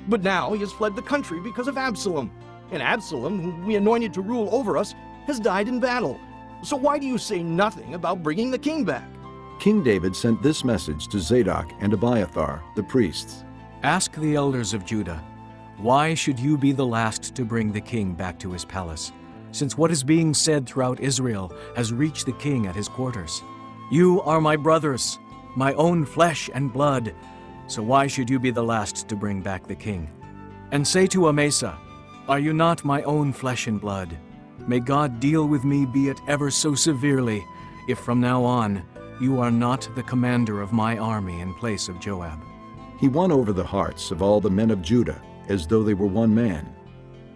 But now he has fled the country because of Absalom. And Absalom, whom we anointed to rule over us, has died in battle. So why do you say nothing about bringing the king back?" King David sent this message to Zadok and Abiathar, the priests. Ask the elders of Judah, why should you be the last to bring the king back to his palace, since what is being said throughout Israel has reached the king at his quarters? You are my brothers, my own flesh and blood, so why should you be the last to bring back the king? And say to Amasa, are you not my own flesh and blood? May God deal with me, be it ever so severely, if from now on you are not the commander of my army in place of Joab. He won over the hearts of all the men of Judah as though they were one man.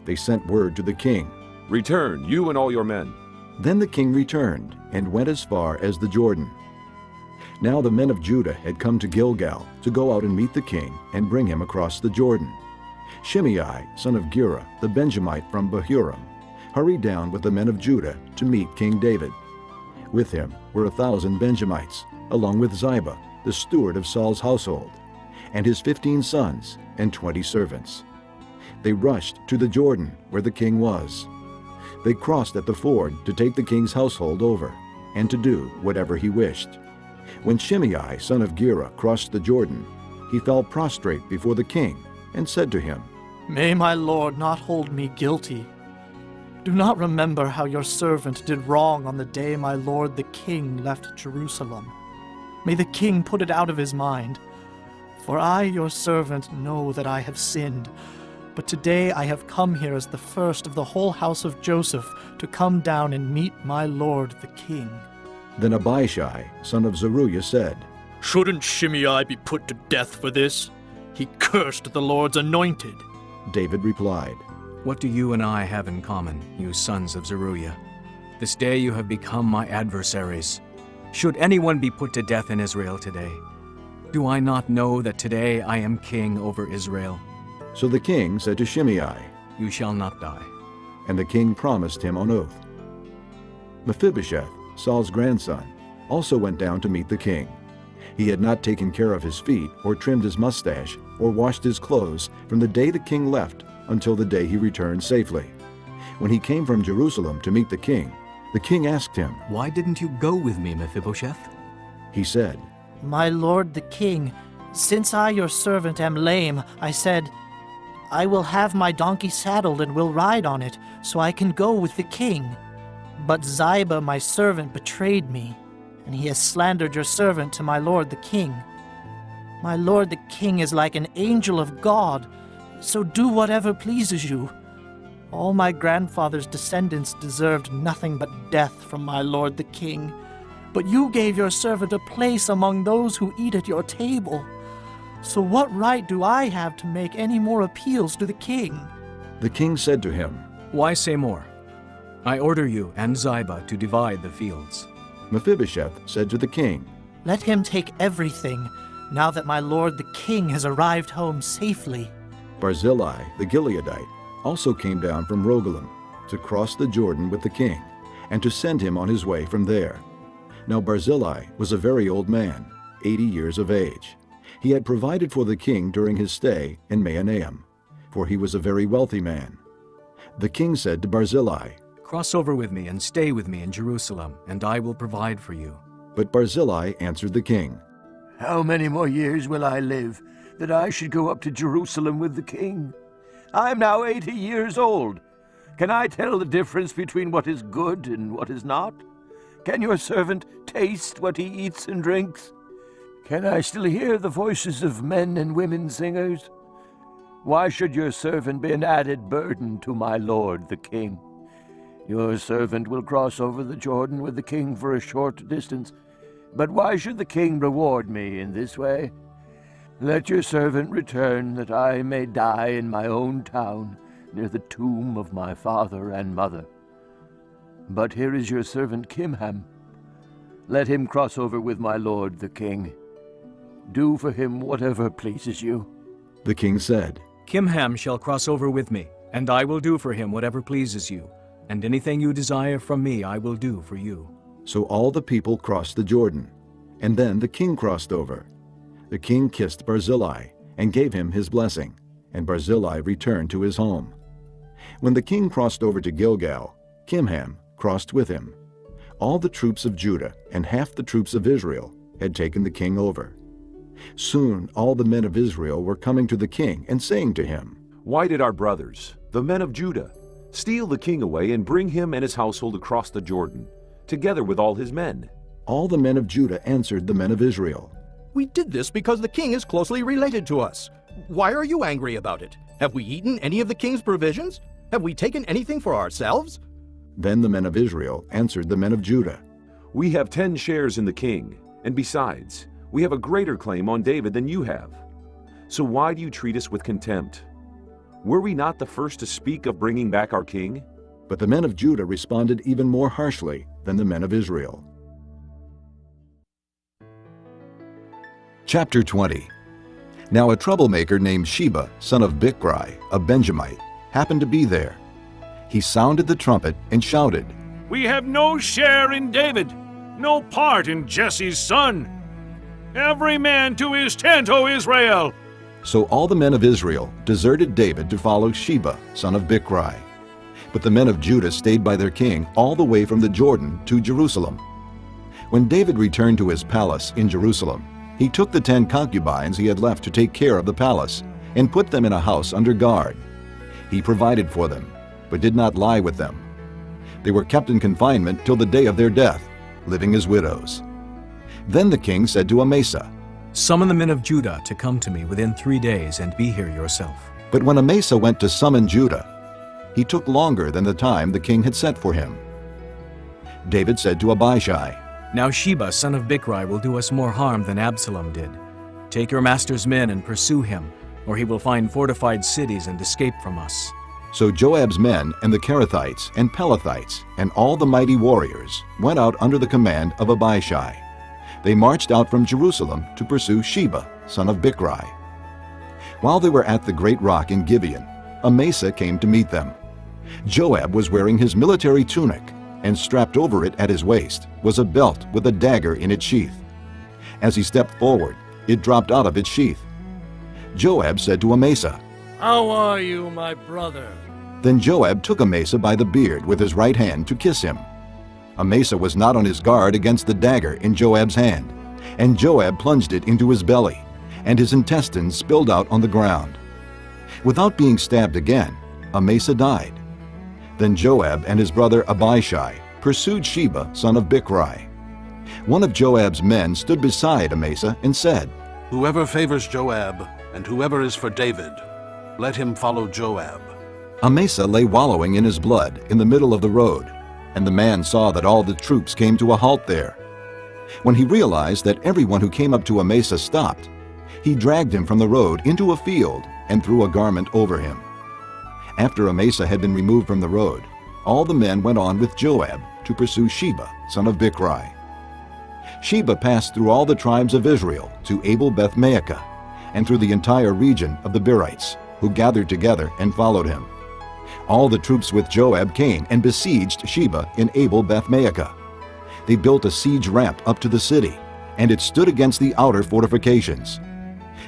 They sent word to the king, "Return, you and all your men." Then the king returned and went as far as the Jordan. Now the men of Judah had come to Gilgal to go out and meet the king and bring him across the Jordan. Shimei, son of Gera, the Benjamite from Bahurim, hurried down with the men of Judah to meet King David. With him were 1,000 Benjamites, along with Ziba, the steward of Saul's household, and his 15 sons and 20 servants. They rushed to the Jordan where the king was. They crossed at the ford to take the king's household over, and to do whatever he wished. When Shimei, son of Gera, crossed the Jordan, he fell prostrate before the king and said to him, "May my lord not hold me guilty. Do not remember how your servant did wrong on the day my lord the king left Jerusalem. May the king put it out of his mind. For I, your servant, know that I have sinned. But today I have come here as the first of the whole house of Joseph to come down and meet my lord the king." Then Abishai, son of Zeruiah, said, "Shouldn't Shimei be put to death for this? He cursed the Lord's anointed." David replied, What do you and I have in common, you sons of Zeruiah? This day you have become my adversaries. Should anyone be put to death in Israel today? Do I not know that today I am king over Israel? So the king said to Shimei, You shall not die. And the king promised him on oath. Mephibosheth, Saul's grandson, also went down to meet the king. He had not taken care of his feet, or trimmed his mustache, or washed his clothes from the day the king left until the day he returned safely. When he came from Jerusalem to meet the king asked him, Why didn't you go with me, Mephibosheth? He said, "My lord the king, since I your servant am lame, I said, I will have my donkey saddled and will ride on it, so I can go with the king. But Ziba my servant betrayed me, and he has slandered your servant to my lord the king. My lord the king is like an angel of God, so do whatever pleases you. All my grandfather's descendants deserved nothing but death from my lord the king. But you gave your servant a place among those who eat at your table. So what right do I have to make any more appeals to the king?" The king said to him, Why say more? I order you and Ziba to divide the fields. Mephibosheth said to the king, "Let him take everything, now that my lord the king has arrived home safely." Barzillai the Gileadite also came down from Rogelim to cross the Jordan with the king, and to send him on his way from there. Now Barzillai was a very old man, 80 years of age. He had provided for the king during his stay in Mahanaim, for he was a very wealthy man. The king said to Barzillai, Cross over with me and stay with me in Jerusalem, and I will provide for you. But Barzillai answered the king, How many more years will I live that I should go up to Jerusalem with the king? I am now 80 years old. Can I tell the difference between what is good and what is not? Can your servant taste what he eats and drinks? Can I still hear the voices of men and women singers? Why should your servant be an added burden to my lord the king? Your servant will cross over the Jordan with the king for a short distance, but why should the king reward me in this way? Let your servant return, that I may die in my own town, near the tomb of my father and mother. But here is your servant Kimham. Let him cross over with my lord the king. Do for him whatever pleases you." The king said, Kimham shall cross over with me, and I will do for him whatever pleases you, and anything you desire from me I will do for you. So all the people crossed the Jordan, and then the king crossed over. The king kissed Barzillai and gave him his blessing, and Barzillai returned to his home. When the king crossed over to Gilgal, Kimham crossed with him. All the troops of Judah and half the troops of Israel had taken the king over. Soon all the men of Israel were coming to the king and saying to him, "Why did our brothers, the men of Judah, steal the king away and bring him and his household across the Jordan, together with all his men?" All the men of Judah answered the men of Israel, "We did this because the king is closely related to us. Why are you angry about it? Have we eaten any of the king's provisions? Have we taken anything for ourselves?" Then the men of Israel answered the men of Judah, "We have 10 shares in the king, and besides, we have a greater claim on David than you have. So why do you treat us with contempt? Were we not the first to speak of bringing back our king?" But the men of Judah responded even more harshly than the men of Israel. Chapter 20. Now a troublemaker named Sheba, son of Bichri, a Benjamite, happened to be there. He sounded the trumpet and shouted, "We have no share in David, no part in Jesse's son. Every man to his tent, O Israel!" So all the men of Israel deserted David to follow Sheba, son of Bichri. But the men of Judah stayed by their king all the way from the Jordan to Jerusalem. When David returned to his palace in Jerusalem, he took the 10 concubines he had left to take care of the palace and put them in a house under guard. He provided for them, but did not lie with them. They were kept in confinement till the day of their death, living as widows. Then the king said to Amasa, Summon the men of Judah to come to me within 3 days and be here yourself. But when Amasa went to summon Judah, he took longer than the time the king had set for him. David said to Abishai, Now Sheba, son of Bichri, will do us more harm than Absalom did. Take your master's men and pursue him, or he will find fortified cities and escape from us. So Joab's men and the Kerethites and Pelethites and all the mighty warriors went out under the command of Abishai. They marched out from Jerusalem to pursue Sheba, son of Bichri. While they were at the great rock in Gibeon, Amasa came to meet them. Joab was wearing his military tunic, and strapped over it at his waist was a belt with a dagger in its sheath. As he stepped forward, it dropped out of its sheath. Joab said to Amasa, How are you, my brother? Then Joab took Amasa by the beard with his right hand to kiss him. Amasa was not on his guard against the dagger in Joab's hand, and Joab plunged it into his belly, and his intestines spilled out on the ground. Without being stabbed again, Amasa died. Then Joab and his brother Abishai pursued Sheba, son of Bichri. One of Joab's men stood beside Amasa and said, Whoever favors Joab, and whoever is for David, let him follow Joab. Amasa lay wallowing in his blood in the middle of the road, and the man saw that all the troops came to a halt there. When he realized that everyone who came up to Amasa stopped, he dragged him from the road into a field and threw a garment over him. After Amasa had been removed from the road, all the men went on with Joab to pursue Sheba, son of Bichri. Sheba passed through all the tribes of Israel to Abel-Beth-Maachah, and through the entire region of the Berites, who gathered together and followed him. All the troops with Joab came and besieged Sheba in Abel-Beth-Maachah. They built a siege ramp up to the city, and it stood against the outer fortifications.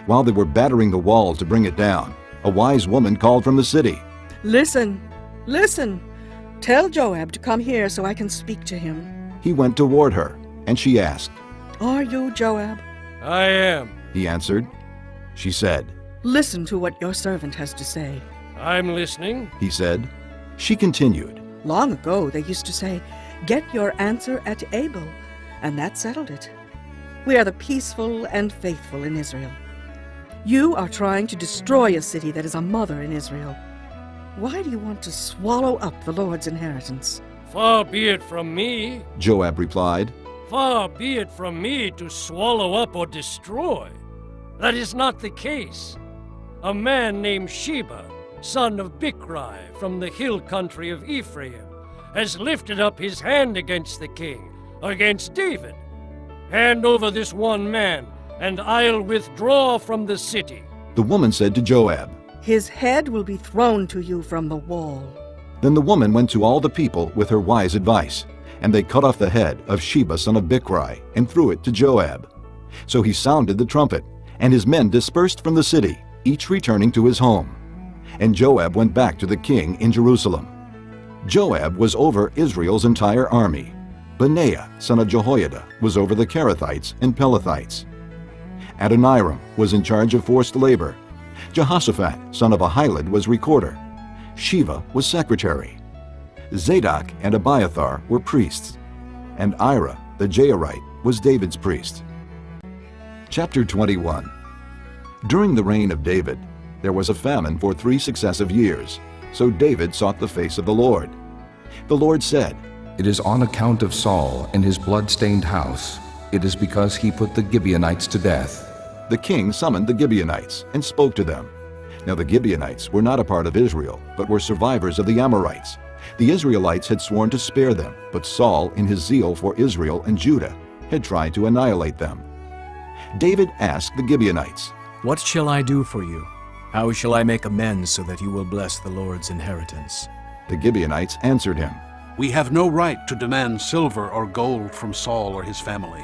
While they were battering the wall to bring it down, a wise woman called from the city, Listen, listen. Tell Joab to come here so I can speak to him. He went toward her, and she asked, Are you Joab? I am. He answered. She said, Listen to what your servant has to say. I'm listening. He said. She continued, Long ago they used to say, Get your answer at Abel, and that settled it. We are the peaceful and faithful in Israel. You are trying to destroy a city that is a mother in Israel. Why do you want to swallow up the Lord's inheritance? Far be it from me. Joab replied, Far be it from me to swallow up or destroy. That is not the case. A man named Sheba, son of Bichri, from the hill country of Ephraim, has lifted up his hand against the king, against David. Hand over this one man, and I'll withdraw from the city. The woman said to Joab, His head will be thrown to you from the wall. Then the woman went to all the people with her wise advice, and they cut off the head of Sheba son of Bichri and threw it to Joab. So he sounded the trumpet, and his men dispersed from the city, each returning to his home. And Joab went back to the king in Jerusalem. Joab was over Israel's entire army. Benaiah son of Jehoiada was over the Kerethites and Pelethites. Adoniram was in charge of forced labor. Jehoshaphat son of Ahilud was recorder. Sheva was secretary. Zadok and Abiathar were priests. And Ira the Jairite was David's priest. Chapter 21. During the reign of David, there was a famine for 3 successive years. So David sought the face of the Lord. The Lord said, It is on account of Saul and his blood-stained house. It is because he put the Gibeonites to death. The king summoned the Gibeonites and spoke to them. Now the Gibeonites were not a part of Israel, but were survivors of the Amorites. The Israelites had sworn to spare them, but Saul, in his zeal for Israel and Judah, had tried to annihilate them. David asked the Gibeonites, What shall I do for you? How shall I make amends so that you will bless the Lord's inheritance? The Gibeonites answered him, We have no right to demand silver or gold from Saul or his family,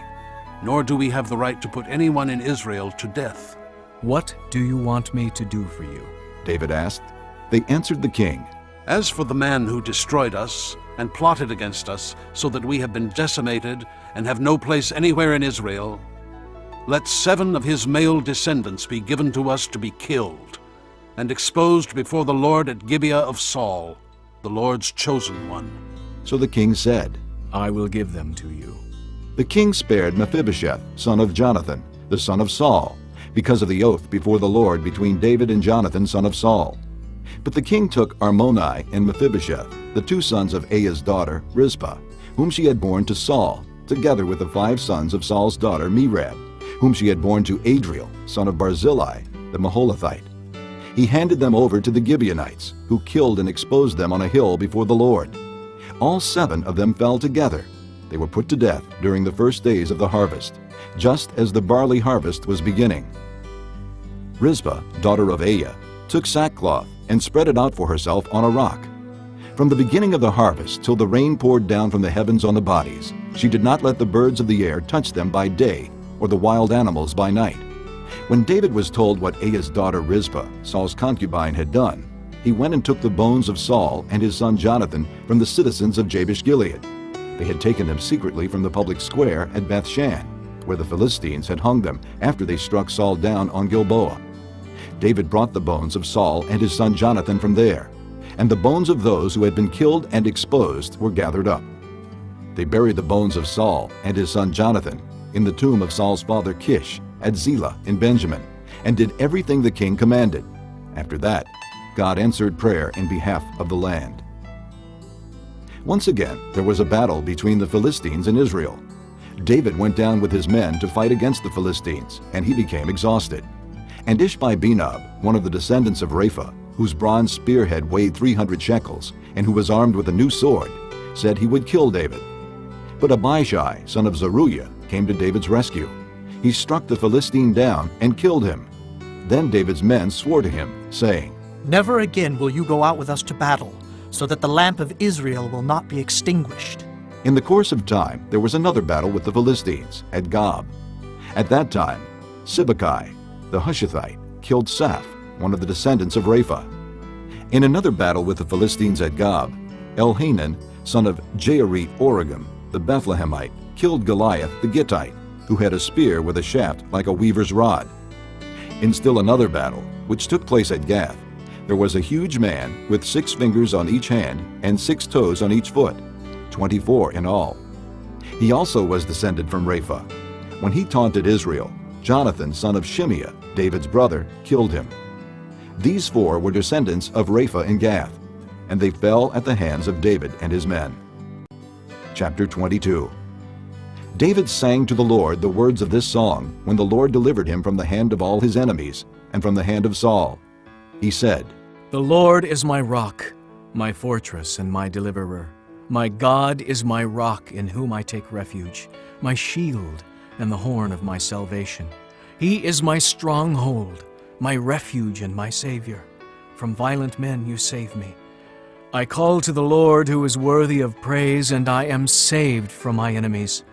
nor do we have the right to put anyone in Israel to death. What do you want me to do for you? David asked. They answered the king, As for the man who destroyed us and plotted against us so that we have been decimated and have no place anywhere in Israel, let 7 of his male descendants be given to us to be killed and exposed before the Lord at Gibeah of Saul, the Lord's chosen one. So the king said, I will give them to you. The king spared Mephibosheth, son of Jonathan, the son of Saul, because of the oath before the Lord between David and Jonathan, son of Saul. But the king took Armoni and Mephibosheth, the 2 sons of Aiah's daughter, Rizpah, whom she had borne to Saul, together with the 5 sons of Saul's daughter, Merab, whom she had borne to Adriel, son of Barzillai, the Maholathite. He handed them over to the Gibeonites, who killed and exposed them on a hill before the Lord. All 7 of them fell together. They were put to death during the first days of the harvest, just as the barley harvest was beginning. Rizpah, daughter of Aiah, took sackcloth and spread it out for herself on a rock. From the beginning of the harvest till the rain poured down from the heavens on the bodies, she did not let the birds of the air touch them by day, or the wild animals by night. When David was told what Aiah's daughter Rizpah, Saul's concubine, had done, he went and took the bones of Saul and his son Jonathan from the citizens of Jabesh-Gilead. They had taken them secretly from the public square at Bethshan, where the Philistines had hung them after they struck Saul down on Gilboa. David brought the bones of Saul and his son Jonathan from there, and the bones of those who had been killed and exposed were gathered up. They buried the bones of Saul and his son Jonathan in the tomb of Saul's father Kish at Zelah in Benjamin, and did everything the king commanded. After that, God answered prayer in behalf of the land. Once again, there was a battle between the Philistines and Israel. David went down with his men to fight against the Philistines, and he became exhausted. And Ishbi-Benob, one of the descendants of Rapha, whose bronze spearhead weighed 300 shekels, and who was armed with a new sword, said he would kill David. But Abishai, son of Zeruiah, came to David's rescue. He struck the Philistine down and killed him. Then David's men swore to him, saying, Never again will you go out with us to battle, so that the lamp of Israel will not be extinguished. In the course of time, there was another battle with the Philistines at Gob. At that time, Sibbecai, the Hushathite, killed Saph, one of the descendants of Rapha. In another battle with the Philistines at Gob, Elhanan, son of Jaarith-Oregim, the Bethlehemite, killed Goliath the Gittite, who had a spear with a shaft like a weaver's rod. In still another battle, which took place at Gath, there was a huge man with 6 fingers on each hand and 6 toes on each foot, 24 in all. He also was descended from Rapha. When he taunted Israel, Jonathan, son of Shimeah, David's brother, killed him. These 4 were descendants of Rapha in Gath, and they fell at the hands of David and his men. Chapter 22. David sang to the Lord the words of this song when the Lord delivered him from the hand of all his enemies and from the hand of Saul. He said, The Lord is my rock, my fortress and my deliverer. My God is my rock in whom I take refuge, my shield and the horn of my salvation. He is my stronghold, my refuge and my Savior. From violent men you save me. I call to the Lord who is worthy of praise, and I am saved from my enemies.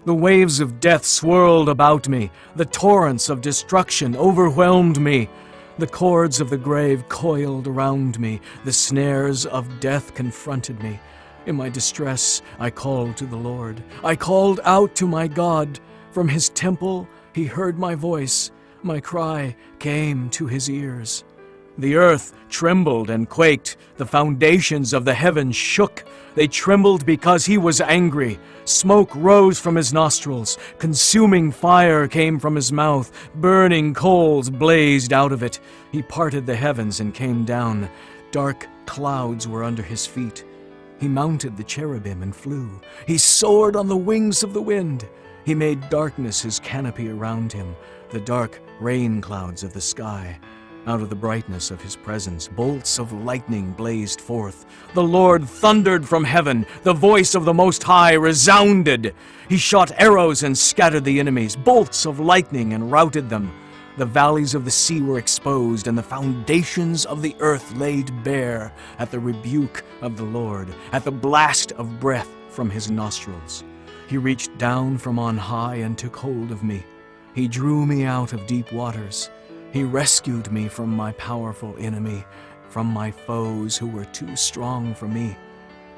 The waves of death swirled about me. The torrents of destruction overwhelmed me. The cords of the grave coiled around me. The snares of death confronted me. In my distress, I called to the Lord. I called out to my God. From his temple, he heard my voice. My cry came to his ears. The earth trembled and quaked. The foundations of the heavens shook. They trembled because he was angry. Smoke rose from his nostrils. Consuming fire came from his mouth. Burning coals blazed out of it. He parted the heavens and came down. Dark clouds were under his feet. He mounted the cherubim and flew. He soared on the wings of the wind. He made darkness his canopy around him, the dark rain clouds of the sky. Out of the brightness of his presence, bolts of lightning blazed forth. The Lord thundered from heaven. The voice of the Most High resounded. He shot arrows and scattered the enemies, bolts of lightning and routed them. The valleys of the sea were exposed, and the foundations of the earth laid bare at the rebuke of the Lord, at the blast of breath from his nostrils. He reached down from on high and took hold of me. He drew me out of deep waters. He rescued me from my powerful enemy, from my foes who were too strong for me.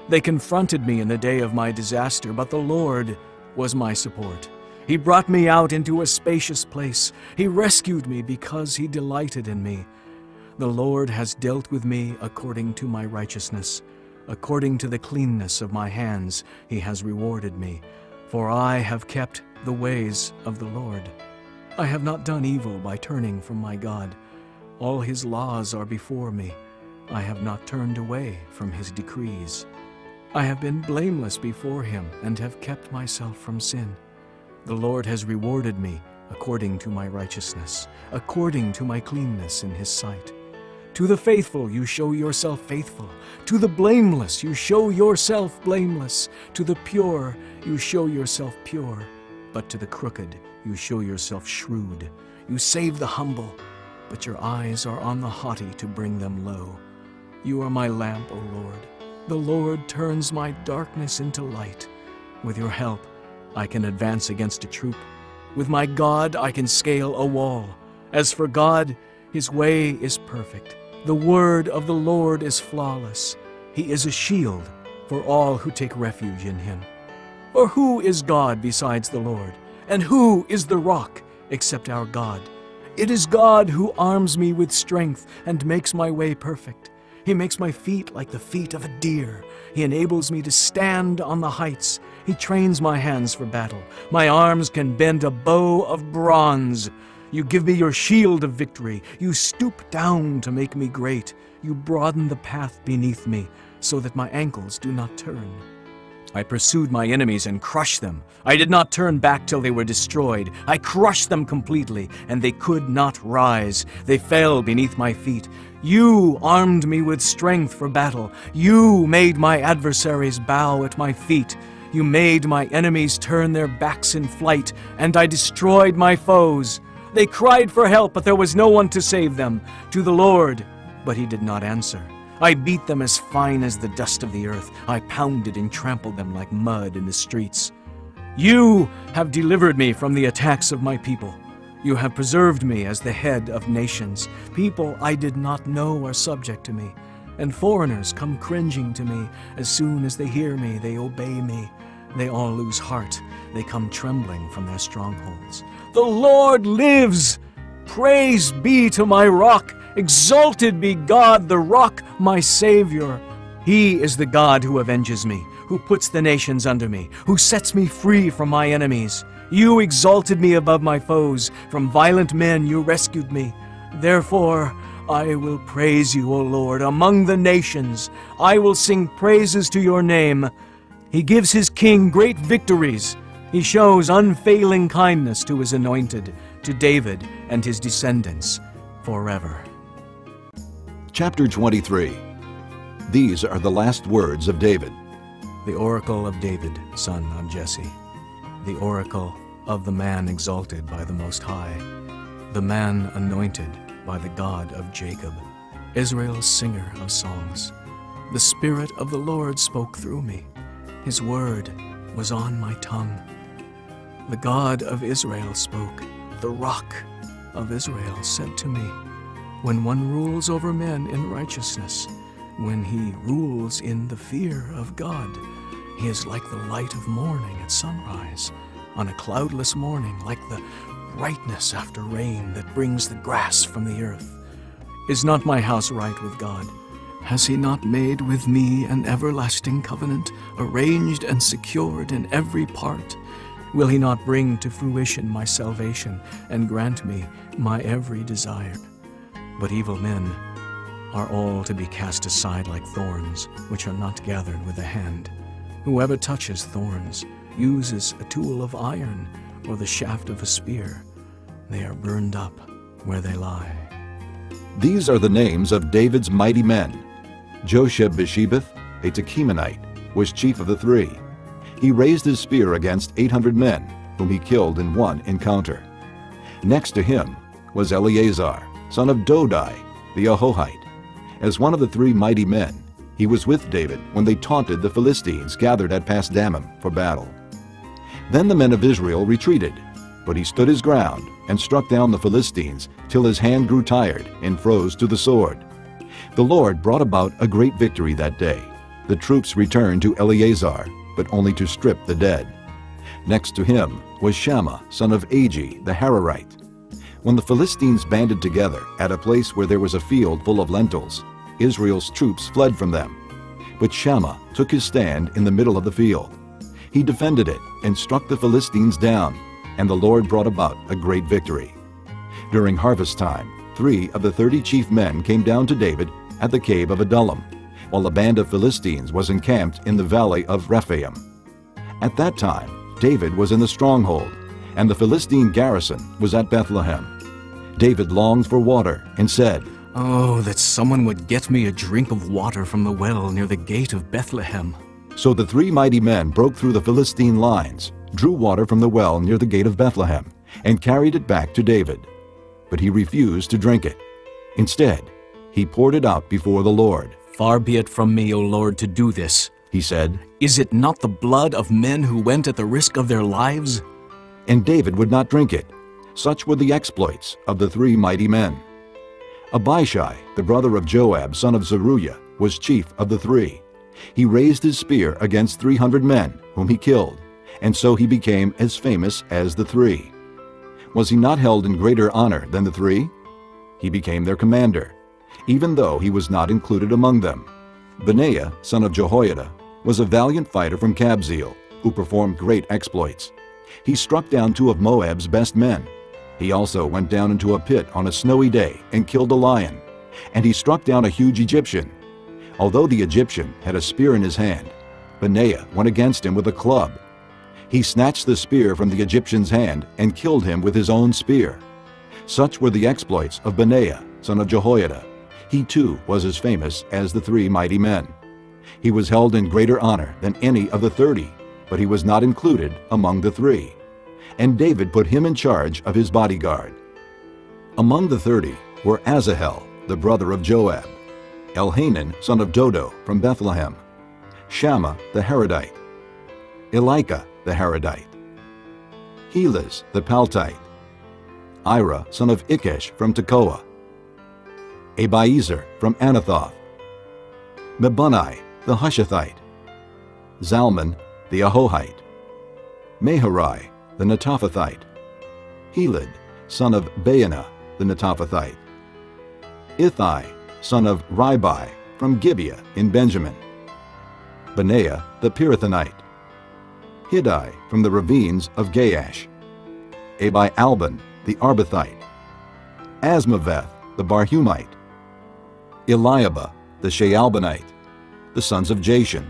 They confronted me in the day of my disaster, but the Lord was my support. He brought me out into a spacious place. He rescued me because he delighted in me. The Lord has dealt with me according to my righteousness. According to the cleanness of my hands, he has rewarded me. For I have kept the ways of the Lord. I have not done evil by turning from my God. All his laws are before me. I have not turned away from his decrees. I have been blameless before him and have kept myself from sin. The Lord has rewarded me according to my righteousness, according to my cleanness in his sight. To the faithful you show yourself faithful. To the blameless you show yourself blameless. To the pure you show yourself pure. But to the crooked you show yourself shrewd. You save the humble, but your eyes are on the haughty to bring them low. You are my lamp, O Lord. The Lord turns my darkness into light. With your help, I can advance against a troop. With my God, I can scale a wall. As for God, his way is perfect. The word of the Lord is flawless. He is a shield for all who take refuge in him. For who is God besides the Lord? And who is the rock except our God? It is God who arms me with strength and makes my way perfect. He makes my feet like the feet of a deer. He enables me to stand on the heights. He trains my hands for battle. My arms can bend a bow of bronze. You give me your shield of victory. You stoop down to make me great. You broaden the path beneath me so that my ankles do not turn. I pursued my enemies and crushed them. I did not turn back till they were destroyed. I crushed them completely, and they could not rise. They fell beneath my feet. You armed me with strength for battle. You made my adversaries bow at my feet. You made my enemies turn their backs in flight, and I destroyed my foes. They cried for help, but there was no one to save them. To the Lord, but he did not answer. I beat them as fine as the dust of the earth. I pounded and trampled them like mud in the streets. You have delivered me from the attacks of my people. You have preserved me as the head of nations. People I did not know are subject to me, and foreigners come cringing to me. As soon as they hear me, they obey me. They all lose heart. They come trembling from their strongholds. The Lord lives! Praise be to my rock! Exalted be God, the rock, my Savior. He is the God who avenges me, who puts the nations under me, who sets me free from my enemies. You exalted me above my foes. From violent men you rescued me. Therefore, I will praise you, O Lord, among the nations. I will sing praises to your name. He gives his king great victories. He shows unfailing kindness to his anointed, to David and his descendants forever. Chapter 23. These are the last words of David. The oracle of David, son of Jesse. The oracle of the man exalted by the Most High, the man anointed by the God of Jacob, Israel's singer of songs. The Spirit of the Lord spoke through me. His word was on my tongue. The God of Israel spoke. The Rock of Israel said to me, when one rules over men in righteousness, when he rules in the fear of God, he is like the light of morning at sunrise, on a cloudless morning, like the brightness after rain that brings the grass from the earth. Is not my house right with God? Has he not made with me an everlasting covenant, arranged and secured in every part? Will he not bring to fruition my salvation and grant me my every desire? But evil men are all to be cast aside like thorns, which are not gathered with the hand. Whoever touches thorns uses a tool of iron or the shaft of a spear. They are burned up where they lie. These are the names of David's mighty men. Josheb-Bashebeth, a Tekemonite, was chief of the three. He raised his spear against 800 men, whom he killed in one encounter. Next to him was Eleazar, son of Dodai, the Ahohite. As one of the three mighty men, he was with David when they taunted the Philistines gathered at Pasdammim for battle. Then the men of Israel retreated, but he stood his ground and struck down the Philistines till his hand grew tired and froze to the sword. The Lord brought about a great victory that day. The troops returned to Eleazar, but only to strip the dead. Next to him was Shammah, son of Agi, the Hararite. When the Philistines banded together at a place where there was a field full of lentils, Israel's troops fled from them. But Shammah took his stand in the middle of the field. He defended it and struck the Philistines down, and the Lord brought about a great victory. During harvest time, 3 of the 30 chief men came down to David at the cave of Adullam, while a band of Philistines was encamped in the valley of Rephaim. At that time, David was in the stronghold, and the Philistine garrison was at Bethlehem. David longed for water and said, Oh, that someone would get me a drink of water from the well near the gate of Bethlehem. So the 3 mighty men broke through the Philistine lines, drew water from the well near the gate of Bethlehem, and carried it back to David. But he refused to drink it. Instead, he poured it out before the Lord. Far be it from me, O Lord, to do this, he said. Is it not the blood of men who went at the risk of their lives? And David would not drink it. Such were the exploits of the 3 mighty men. Abishai, the brother of Joab, son of Zeruiah, was chief of the 3. He raised his spear against 300 men, whom he killed, and so he became as famous as the 3. Was he not held in greater honor than the 3? He became their commander, even though he was not included among them. Benaiah, son of Jehoiada, was a valiant fighter from Kabzeel, who performed great exploits. He struck down 2 of Moab's best men. He also went down into a pit on a snowy day and killed a lion, and he struck down a huge Egyptian. Although the Egyptian had a spear in his hand, Benaiah went against him with a club. He snatched the spear from the Egyptian's hand and killed him with his own spear. Such were the exploits of Benaiah, son of Jehoiada. He too was as famous as the 3 mighty men. He was held in greater honor than any of the 30, but he was not included among the 3. And David put him in charge of his bodyguard. Among the 30 were Asahel, the brother of Joab, Elhanan, son of Dodo, from Bethlehem, Shammah the Haradite, Elika the Haradite, Helez the Paltite, Ira, son of Ikesh, from Tekoa, Abiezer from Anathoth, Mebunai the Hushathite, Zalman the Ahohite, Maharai the Netophathite, Heled, son of Baanah the Netophathite, Ithai, son of Ribai, from Gibeah in Benjamin, Benaiah the Pirathonite, Hiddai from the ravines of Gaash, Abi-Alban the Arbathite, Asmaveth the Barhumite, Eliabah the Shaalbanite, the sons of Jashan,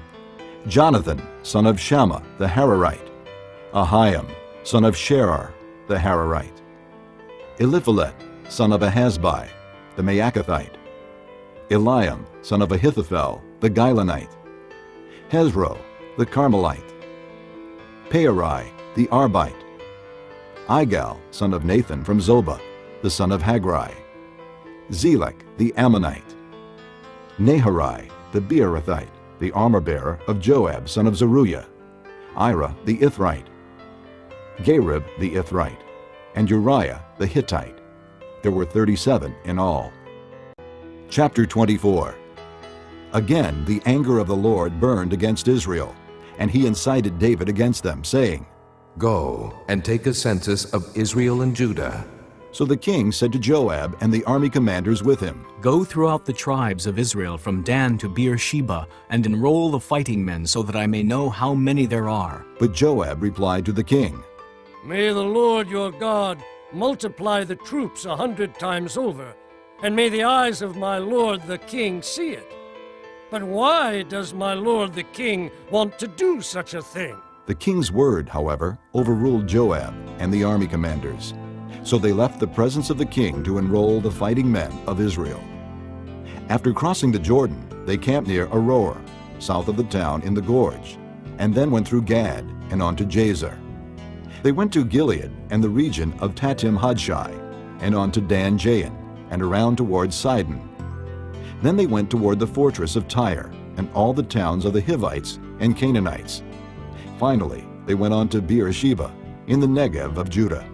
Jonathan son of Shammah the Hararite, Ahiam, son of Sherar, the Hararite. Eliphalet, son of Ahasbai, the Maacathite. Eliam, son of Ahithophel, the Gilonite. Hezro, the Carmelite. Peorai, the Arbite. Igal, son of Nathan from Zobah, the son of Hagrai. Zelek, the Ammonite. Naharai, the Beerothite, the armor-bearer of Joab, son of Zeruiah. Ira, the Ithrite. Gareb, the Ithrite. And Uriah, the Hittite. There were 37 in all. Chapter 24. Again the anger of the Lord burned against Israel, and he incited David against them, saying, Go and take a census of Israel and Judah. So the king said to Joab and the army commanders with him, Go throughout the tribes of Israel from Dan to Beersheba, and enroll the fighting men, so that I may know how many there are. But Joab replied to the king, May the Lord your God multiply the troops 100 times over, and may the eyes of my lord the king see it. But why does my lord the king want to do such a thing? The king's word, however, overruled Joab and the army commanders. So they left the presence of the king to enroll the fighting men of Israel. After crossing the Jordan, they camped near Aroer, south of the town in the gorge, and then went through Gad and on to Jazer. They went to Gilead and the region of Tatim Hadshai, and on to Dan Jain, and around towards Sidon. Then they went toward the fortress of Tyre, and all the towns of the Hivites and Canaanites. Finally, they went on to Beersheba, in the Negev of Judah.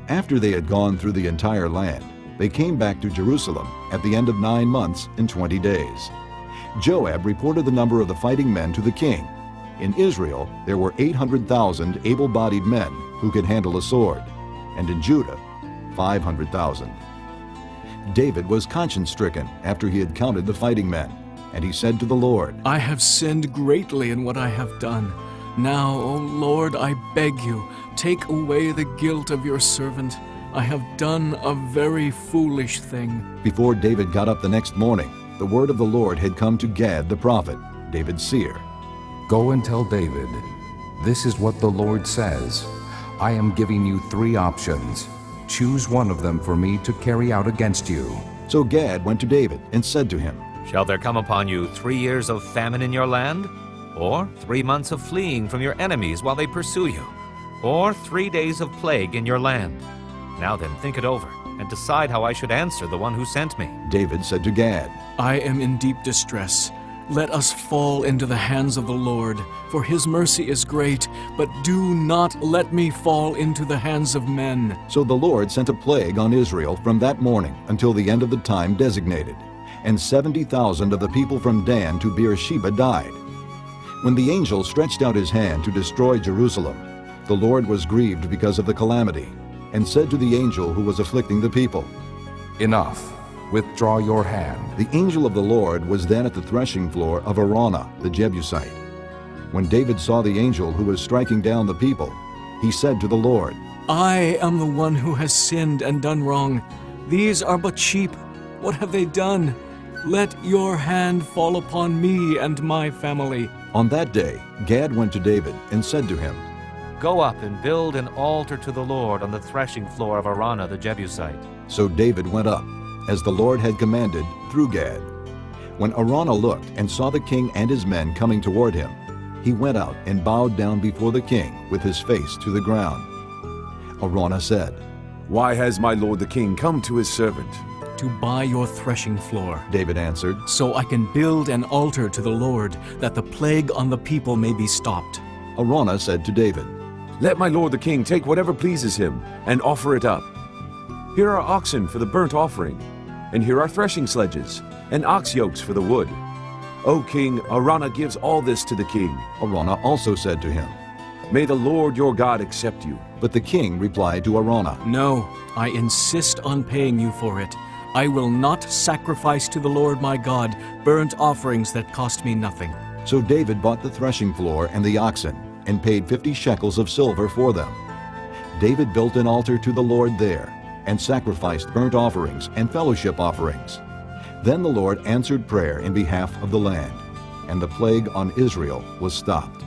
After they had gone through the entire land, they came back to Jerusalem at the end of 9 months and 20 days. Joab reported the number of the fighting men to the king. In Israel, there were 800,000 able-bodied men who could handle a sword, and in Judah, 500,000. David was conscience-stricken after he had counted the fighting men, and he said to the Lord, I have sinned greatly in what I have done. Now, O Lord, I beg you, take away the guilt of your servant. I have done a very foolish thing. Before David got up the next morning, the word of the Lord had come to Gad the prophet, David's seer. Go and tell David, this is what the Lord says. I am giving you 3 options. Choose one of them for me to carry out against you. So Gad went to David and said to him, Shall there come upon you 3 years of famine in your land? Or 3 months of fleeing from your enemies while they pursue you? Or 3 days of plague in your land? Now then, think it over, and decide how I should answer the one who sent me. David said to Gad, I am in deep distress. Let us fall into the hands of the Lord, for his mercy is great, but do not let me fall into the hands of men. So the Lord sent a plague on Israel from that morning until the end of the time designated, and 70,000 of the people from Dan to Beersheba died. When the angel stretched out his hand to destroy Jerusalem, the Lord was grieved because of the calamity, and said to the angel who was afflicting the people, Enough. Withdraw your hand. The angel of the Lord was then at the threshing floor of Araunah the Jebusite. When David saw the angel who was striking down the people, he said to the Lord, I am the one who has sinned and done wrong. These are but sheep. What have they done? Let your hand fall upon me and my family. On that day, Gad went to David and said to him, Go up and build an altar to the Lord on the threshing floor of Araunah the Jebusite. So David went up, as the Lord had commanded, through Gad. When Araunah looked and saw the king and his men coming toward him, he went out and bowed down before the king with his face to the ground. Araunah said, Why has my lord the king come to his servant? To buy your threshing floor, David answered, so I can build an altar to the Lord, that the plague on the people may be stopped. Araunah said to David, Let my lord the king take whatever pleases him, and offer it up. Here are oxen for the burnt offering, and here are threshing sledges, and ox yokes for the wood. O king, Araunah gives all this to the king. Araunah also said to him, May the Lord your God accept you. But the king replied to Araunah, No, I insist on paying you for it. I will not sacrifice to the Lord my God burnt offerings that cost me nothing. So David bought the threshing floor and the oxen, and paid 50 shekels of silver for them. David built an altar to the Lord there, and sacrificed burnt offerings and fellowship offerings. Then the Lord answered prayer in behalf of the land, and the plague on Israel was stopped.